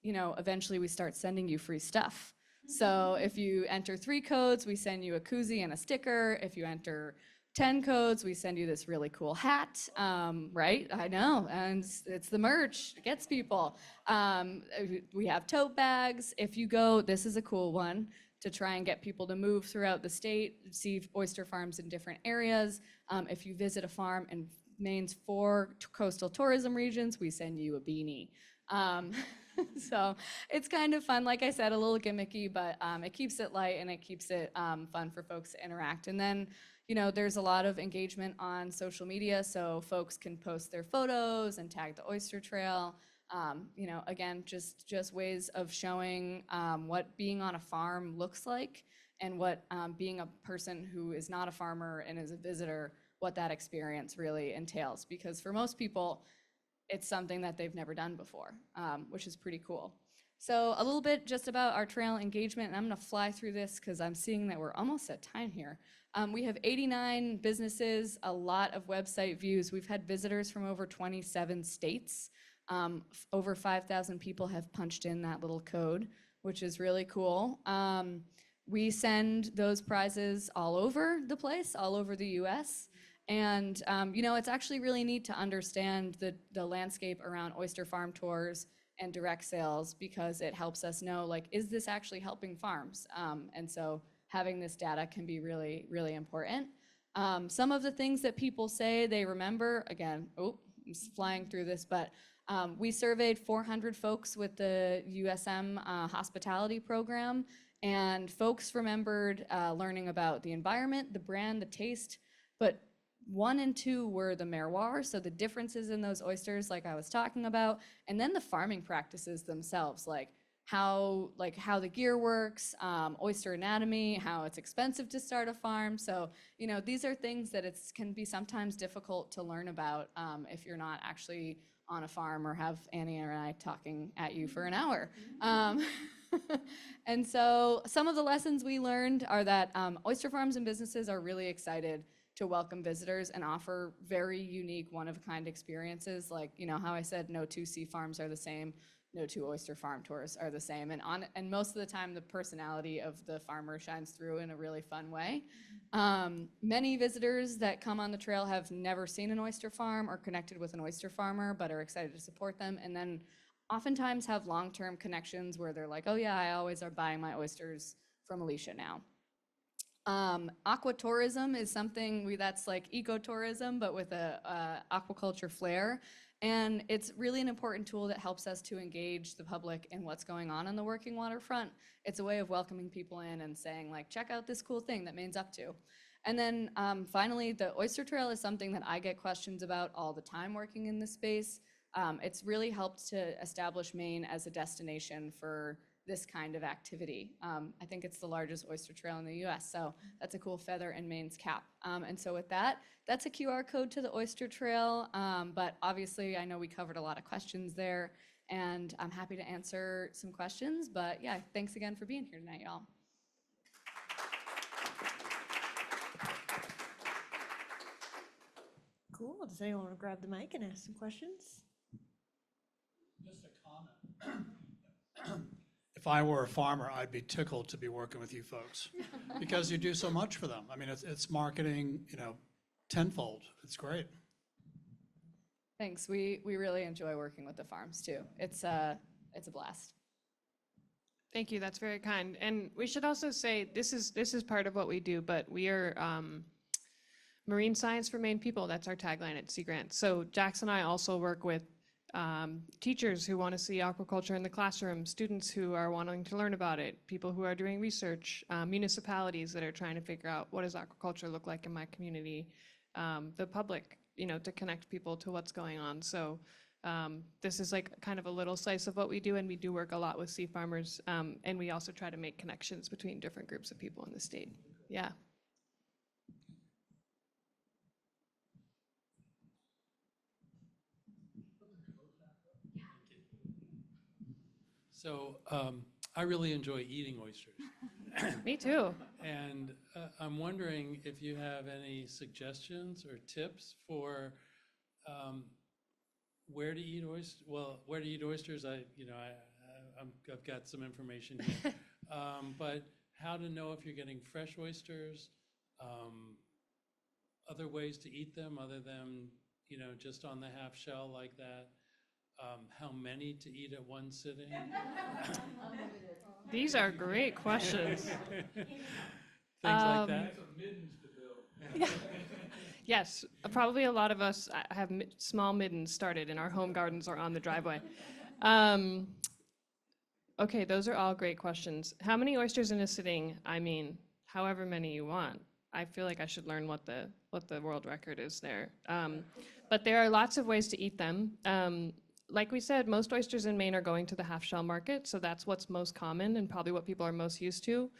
you know, eventually we start sending you free stuff. So if you enter 3 codes, we send you a koozie and a sticker. If you enter 10 codes, we send you this really cool hat, right? I know, and it's the merch, it gets people. We have tote bags. If you go, this is a cool one, to try and get people to move throughout the state, see oyster farms in different areas. If you visit a farm in Maine's 4 coastal tourism regions, we send you a beanie. So it's kind of fun, like I said, a little gimmicky, but it keeps it light and it keeps it fun for folks to interact. And then, you know, there's a lot of engagement on social media, so folks can post their photos and tag the Oyster Trail. You know, again, just ways of showing what being on a farm looks like, and what being a person who is not a farmer and is a visitor, what that experience really entails. Because for most people, it's something that they've never done before, which is pretty cool. So a little bit just about our trail engagement, and I'm gonna fly through this because I'm seeing that we're almost at time here. We have 89 businesses, a lot of website views. We've had visitors from over 27 states. Over 5,000 people have punched in that little code, which is really cool. We send those prizes all over the place, all over the US. And you know, it's actually really neat to understand the landscape around oyster farm tours and direct sales, because it helps us know, like, is this actually helping farms? And so having this data can be really, really important. Some of the things that people say they remember, again, I'm flying through this, but we surveyed 400 folks with the USM hospitality program, and folks remembered learning about the environment, the brand, the taste, but 1 and 2 were the merroir, so the differences in those oysters like I was talking about, and then the farming practices themselves, like how the gear works, oyster anatomy, how it's expensive to start a farm. So, you know, these are things that can be sometimes difficult to learn about if you're not actually on a farm or have Annie or I talking at you for an hour. And so some of the lessons we learned are that oyster farms and businesses are really excited to welcome visitors and offer very unique, one-of-a-kind experiences. Like, you know, how I said no two sea farms are the same, no two oyster farm tours are the same. And most of the time, the personality of the farmer shines through in a really fun way. Many visitors that come on the trail have never seen an oyster farm or connected with an oyster farmer, but are excited to support them. And then oftentimes have long-term connections where they're like, oh yeah, I always are buying my oysters from Alicia now. Aquatourism is something that's like ecotourism, but with a aquaculture flair. And it's really an important tool that helps us to engage the public in what's going on the working waterfront. It's a way of welcoming people in and saying, like, check out this cool thing that Maine's up to. And then finally, the oyster trail is something that I get questions about all the time working in this space. It's really helped to establish Maine as a destination for this kind of activity. I think it's the largest oyster trail in the US, so that's a cool feather in Maine's cap. And so with that, that's a QR code to the oyster trail, but obviously I know we covered a lot of questions there, and I'm happy to answer some questions, but yeah, thanks again for being here tonight, y'all. Cool. Does anyone want to grab the mic and ask some questions? Just a comment. If I were a farmer, I'd be tickled to be working with you folks because you do so much for them. I mean, it's marketing, you know, tenfold. It's great. Thanks. We really enjoy working with the farms too. It's a blast. Thank you, that's very kind. And we should also say, this is part of what we do, but we are Marine Science for Maine People. That's our tagline at Sea Grant. So Jax and I also work with teachers who want to see aquaculture in the classroom, students who are wanting to learn about it, people who are doing research, municipalities that are trying to figure out what does aquaculture look like in my community, the public, you know, to connect people to what's going on. So this is like kind of a little slice of what we do, and we do work a lot with sea farmers, and we also try to make connections between different groups of people in the state. Yeah. So I really enjoy eating oysters. Me too. And I'm wondering if you have any suggestions or tips for where to eat oysters. Well, where to eat oysters, I've got some information here. But how to know if you're getting fresh oysters, other ways to eat them other than, you know, just on the half shell like that. How many to eat at one sitting? These are great questions. Things like that. Yes, probably a lot of us have small middens started in our home gardens or on the driveway. Okay, those are all great questions. How many oysters in a sitting? I mean, however many you want. I feel like I should learn what the world record is there. But there are lots of ways to eat them. Like we said, most oysters in Maine are going to the half-shell market, so that's what's most common and probably what people are most used to.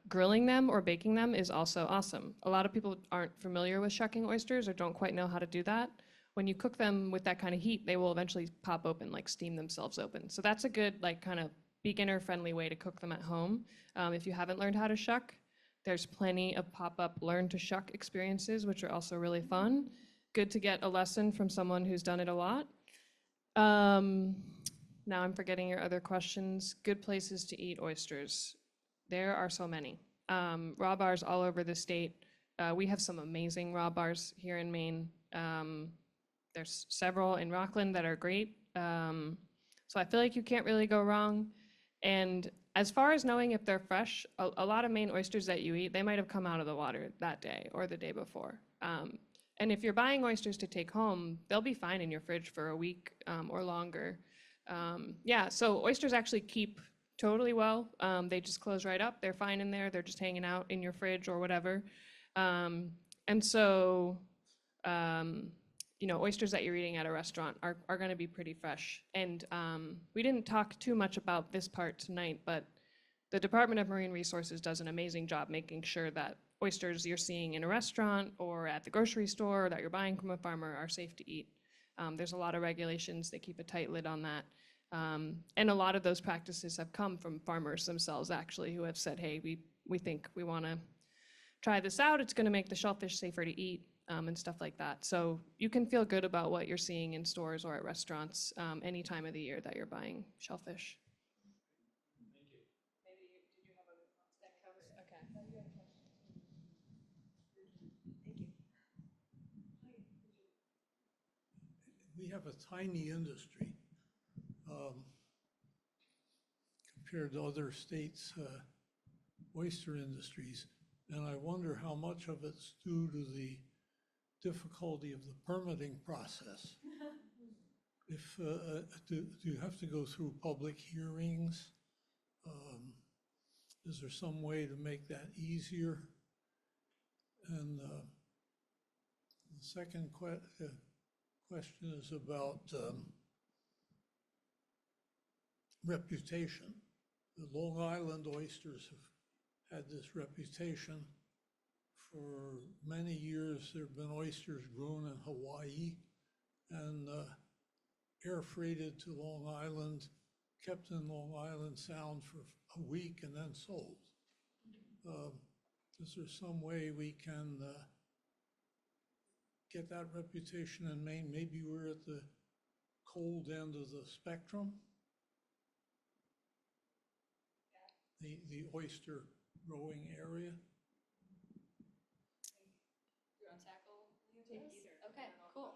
Grilling them or baking them is also awesome. A lot of people aren't familiar with shucking oysters or don't quite know how to do that. When you cook them with that kind of heat, they will eventually pop open, like steam themselves open. So that's a good, like, kind of beginner-friendly way to cook them at home. If you haven't learned how to shuck, there's plenty of pop-up learn to shuck experiences, which are also really fun. Good to get a lesson from someone who's done it a lot. Now I'm forgetting your other questions. Good places to eat oysters. There are so many. Raw bars all over the state. We have some amazing raw bars here in Maine. There's several in Rockland that are great. So I feel like you can't really go wrong. And as far as knowing if they're fresh, a lot of Maine oysters that you eat, they might have come out of the water that day or the day before. And if you're buying oysters to take home, they'll be fine in your fridge for a week or longer. Yeah, so oysters actually keep totally well. They just close right up. They're fine in there. They're just hanging out in your fridge or whatever. And so oysters that you're eating at a restaurant are going to be pretty fresh. And we didn't talk too much about this part tonight, but the Department of Marine Resources does an amazing job making sure that oysters you're seeing in a restaurant or at the grocery store or that you're buying from a farmer are safe to eat. There's a lot of regulations. They keep a tight lid on that. And a lot of those practices have come from farmers themselves, actually, who have said, hey, we think we want to try this out. It's going to make the shellfish safer to eat and stuff like that. So you can feel good about what you're seeing in stores or at restaurants any time of the year that you're buying shellfish. Thank you. Maybe, did you have a response that covers? Okay. Thank you. We have a tiny industry compared to other states' oyster industries. And I wonder how much of it's due to the difficulty of the permitting process. If, do you have to go through public hearings? Is there some way to make that easier? And the second question is about reputation. The Long Island oysters have had this reputation. For many years, there have been oysters grown in Hawaii and air freighted to Long Island, kept in Long Island Sound for a week and then sold. Is there some way we can get that reputation in Maine? Maybe we're at the cold end of the spectrum. The oyster growing area. You want to tackle this? Okay, cool.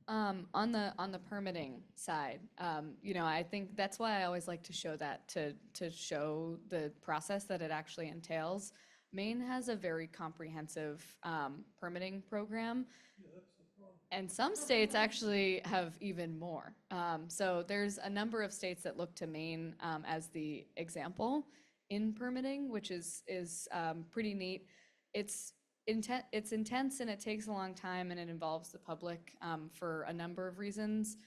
On the permitting side, I think that's why I always like to show that to show the process that it actually entails. Maine has a very comprehensive permitting program. Yeah, that's the problem. And some states actually have even more. So there's a number of states that look to Maine as the example in permitting, which is pretty neat. It's intense and it takes a long time and it involves the public for a number of reasons.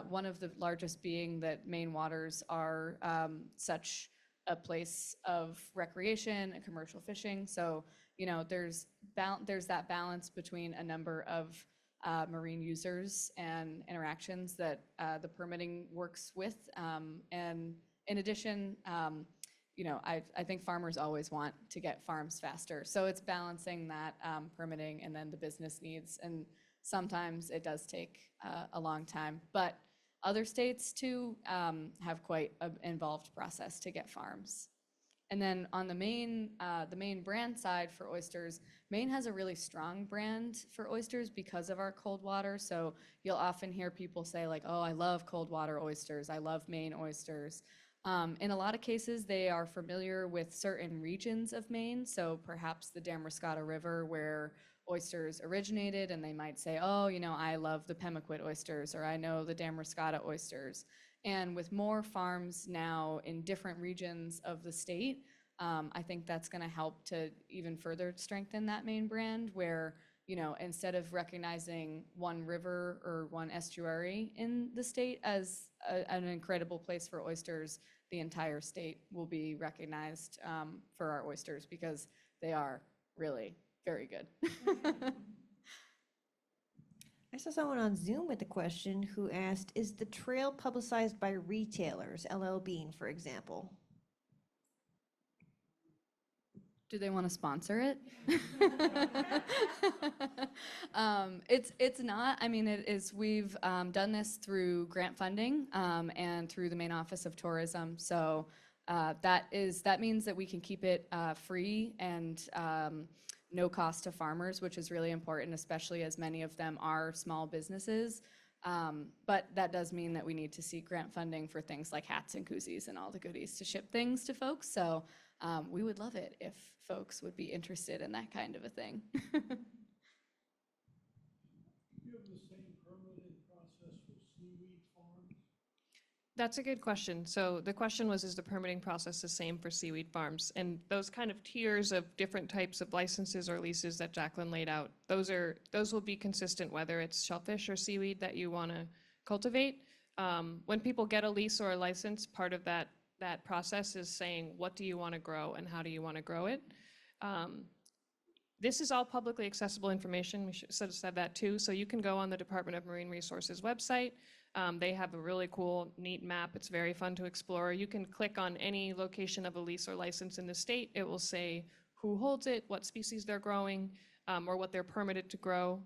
One of the largest being that Maine waters are such a place of recreation and commercial fishing. So, there's that balance between a number of marine users and interactions that the permitting works with. And in addition, I think farmers always want to get farms faster. So it's balancing that permitting and then the business needs. And sometimes it does take a long time. But other states too have quite an involved process to get farms. And then on the Maine brand side for oysters, Maine has a really strong brand for oysters because of our cold water. So you'll often hear people say like, oh, I love cold water oysters. I love Maine oysters. In a lot of cases, they are familiar with certain regions of Maine. So perhaps the Damariscotta River where oysters originated, and they might say, oh, I love the Pemaquid oysters, or I know the Damariscotta oysters. And with more farms now in different regions of the state, I think that's going to help to even further strengthen that Maine brand where, instead of recognizing one river or one estuary in the state as an incredible place for oysters, the entire state will be recognized for our oysters because they are really very good. I saw someone on Zoom with a question who asked, is the trail publicized by retailers, LL Bean, for example? Do they want to sponsor it? It's not. I mean, it is. We've done this through grant funding and through the Maine Office of Tourism. So that means that we can keep it free and no cost to farmers, which is really important, especially as many of them are small businesses. But that does mean that we need to seek grant funding for things like hats and koozies and all the goodies to ship things to folks. So we would love it if folks would be interested in that kind of a thing. Do you have the same permitting process for seaweed farms? That's a good question. So the question was, is the permitting process the same for seaweed farms? And those kind of tiers of different types of licenses or leases that Jaclyn laid out, those will be consistent whether it's shellfish or seaweed that you want to cultivate. When people get a lease or a license, part of that process is saying, what do you want to grow and how do you want to grow it? This is all publicly accessible information. We should have said that too. So you can go on the Department of Marine Resources website. They have a really cool, neat map. It's very fun to explore. You can click on any location of a lease or license in the state. It will say who holds it, what species they're growing, or what they're permitted to grow.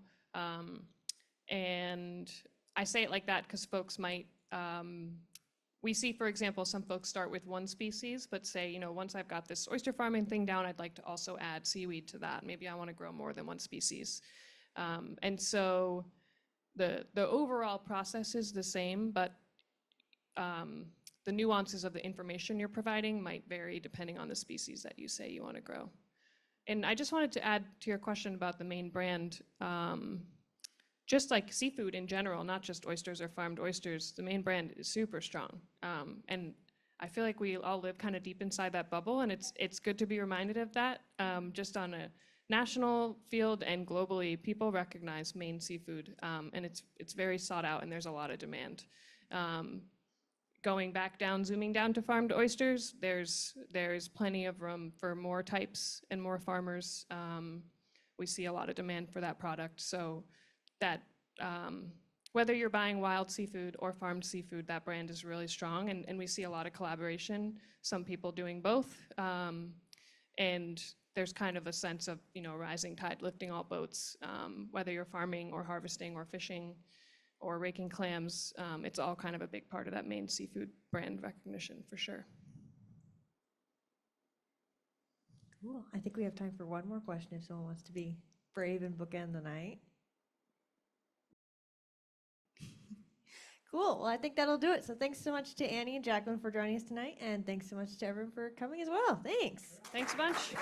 And I say it like that because folks might, we see, for example, some folks start with one species, but say, once I've got this oyster farming thing down, I'd like to also add seaweed to that. Maybe I want to grow more than one species. And so the overall process is the same, but the nuances of the information you're providing might vary depending on the species that you say you want to grow. And I just wanted to add to your question about the Maine brand. Just like seafood in general, not just oysters or farmed oysters, the Maine brand is super strong. And I feel like we all live kind of deep inside that bubble, and it's good to be reminded of that. Just on a national field and globally, people recognize Maine seafood, and it's very sought out, and there's a lot of demand. Going back down, zooming down to farmed oysters, there's plenty of room for more types and more farmers. We see a lot of demand for that product, so that whether you're buying wild seafood or farmed seafood, that brand is really strong, and we see a lot of collaboration, some people doing both, and there's kind of a sense of, rising tide lifting all boats, whether you're farming or harvesting or fishing or raking clams, it's all kind of a big part of that Maine seafood brand recognition for sure. Cool. I think we have time for one more question if someone wants to be brave and bookend the night. Cool. Well, I think that'll do it. So thanks so much to Annie and Jaclyn for joining us tonight, and thanks so much to everyone for coming as well. Thanks. Thanks a bunch.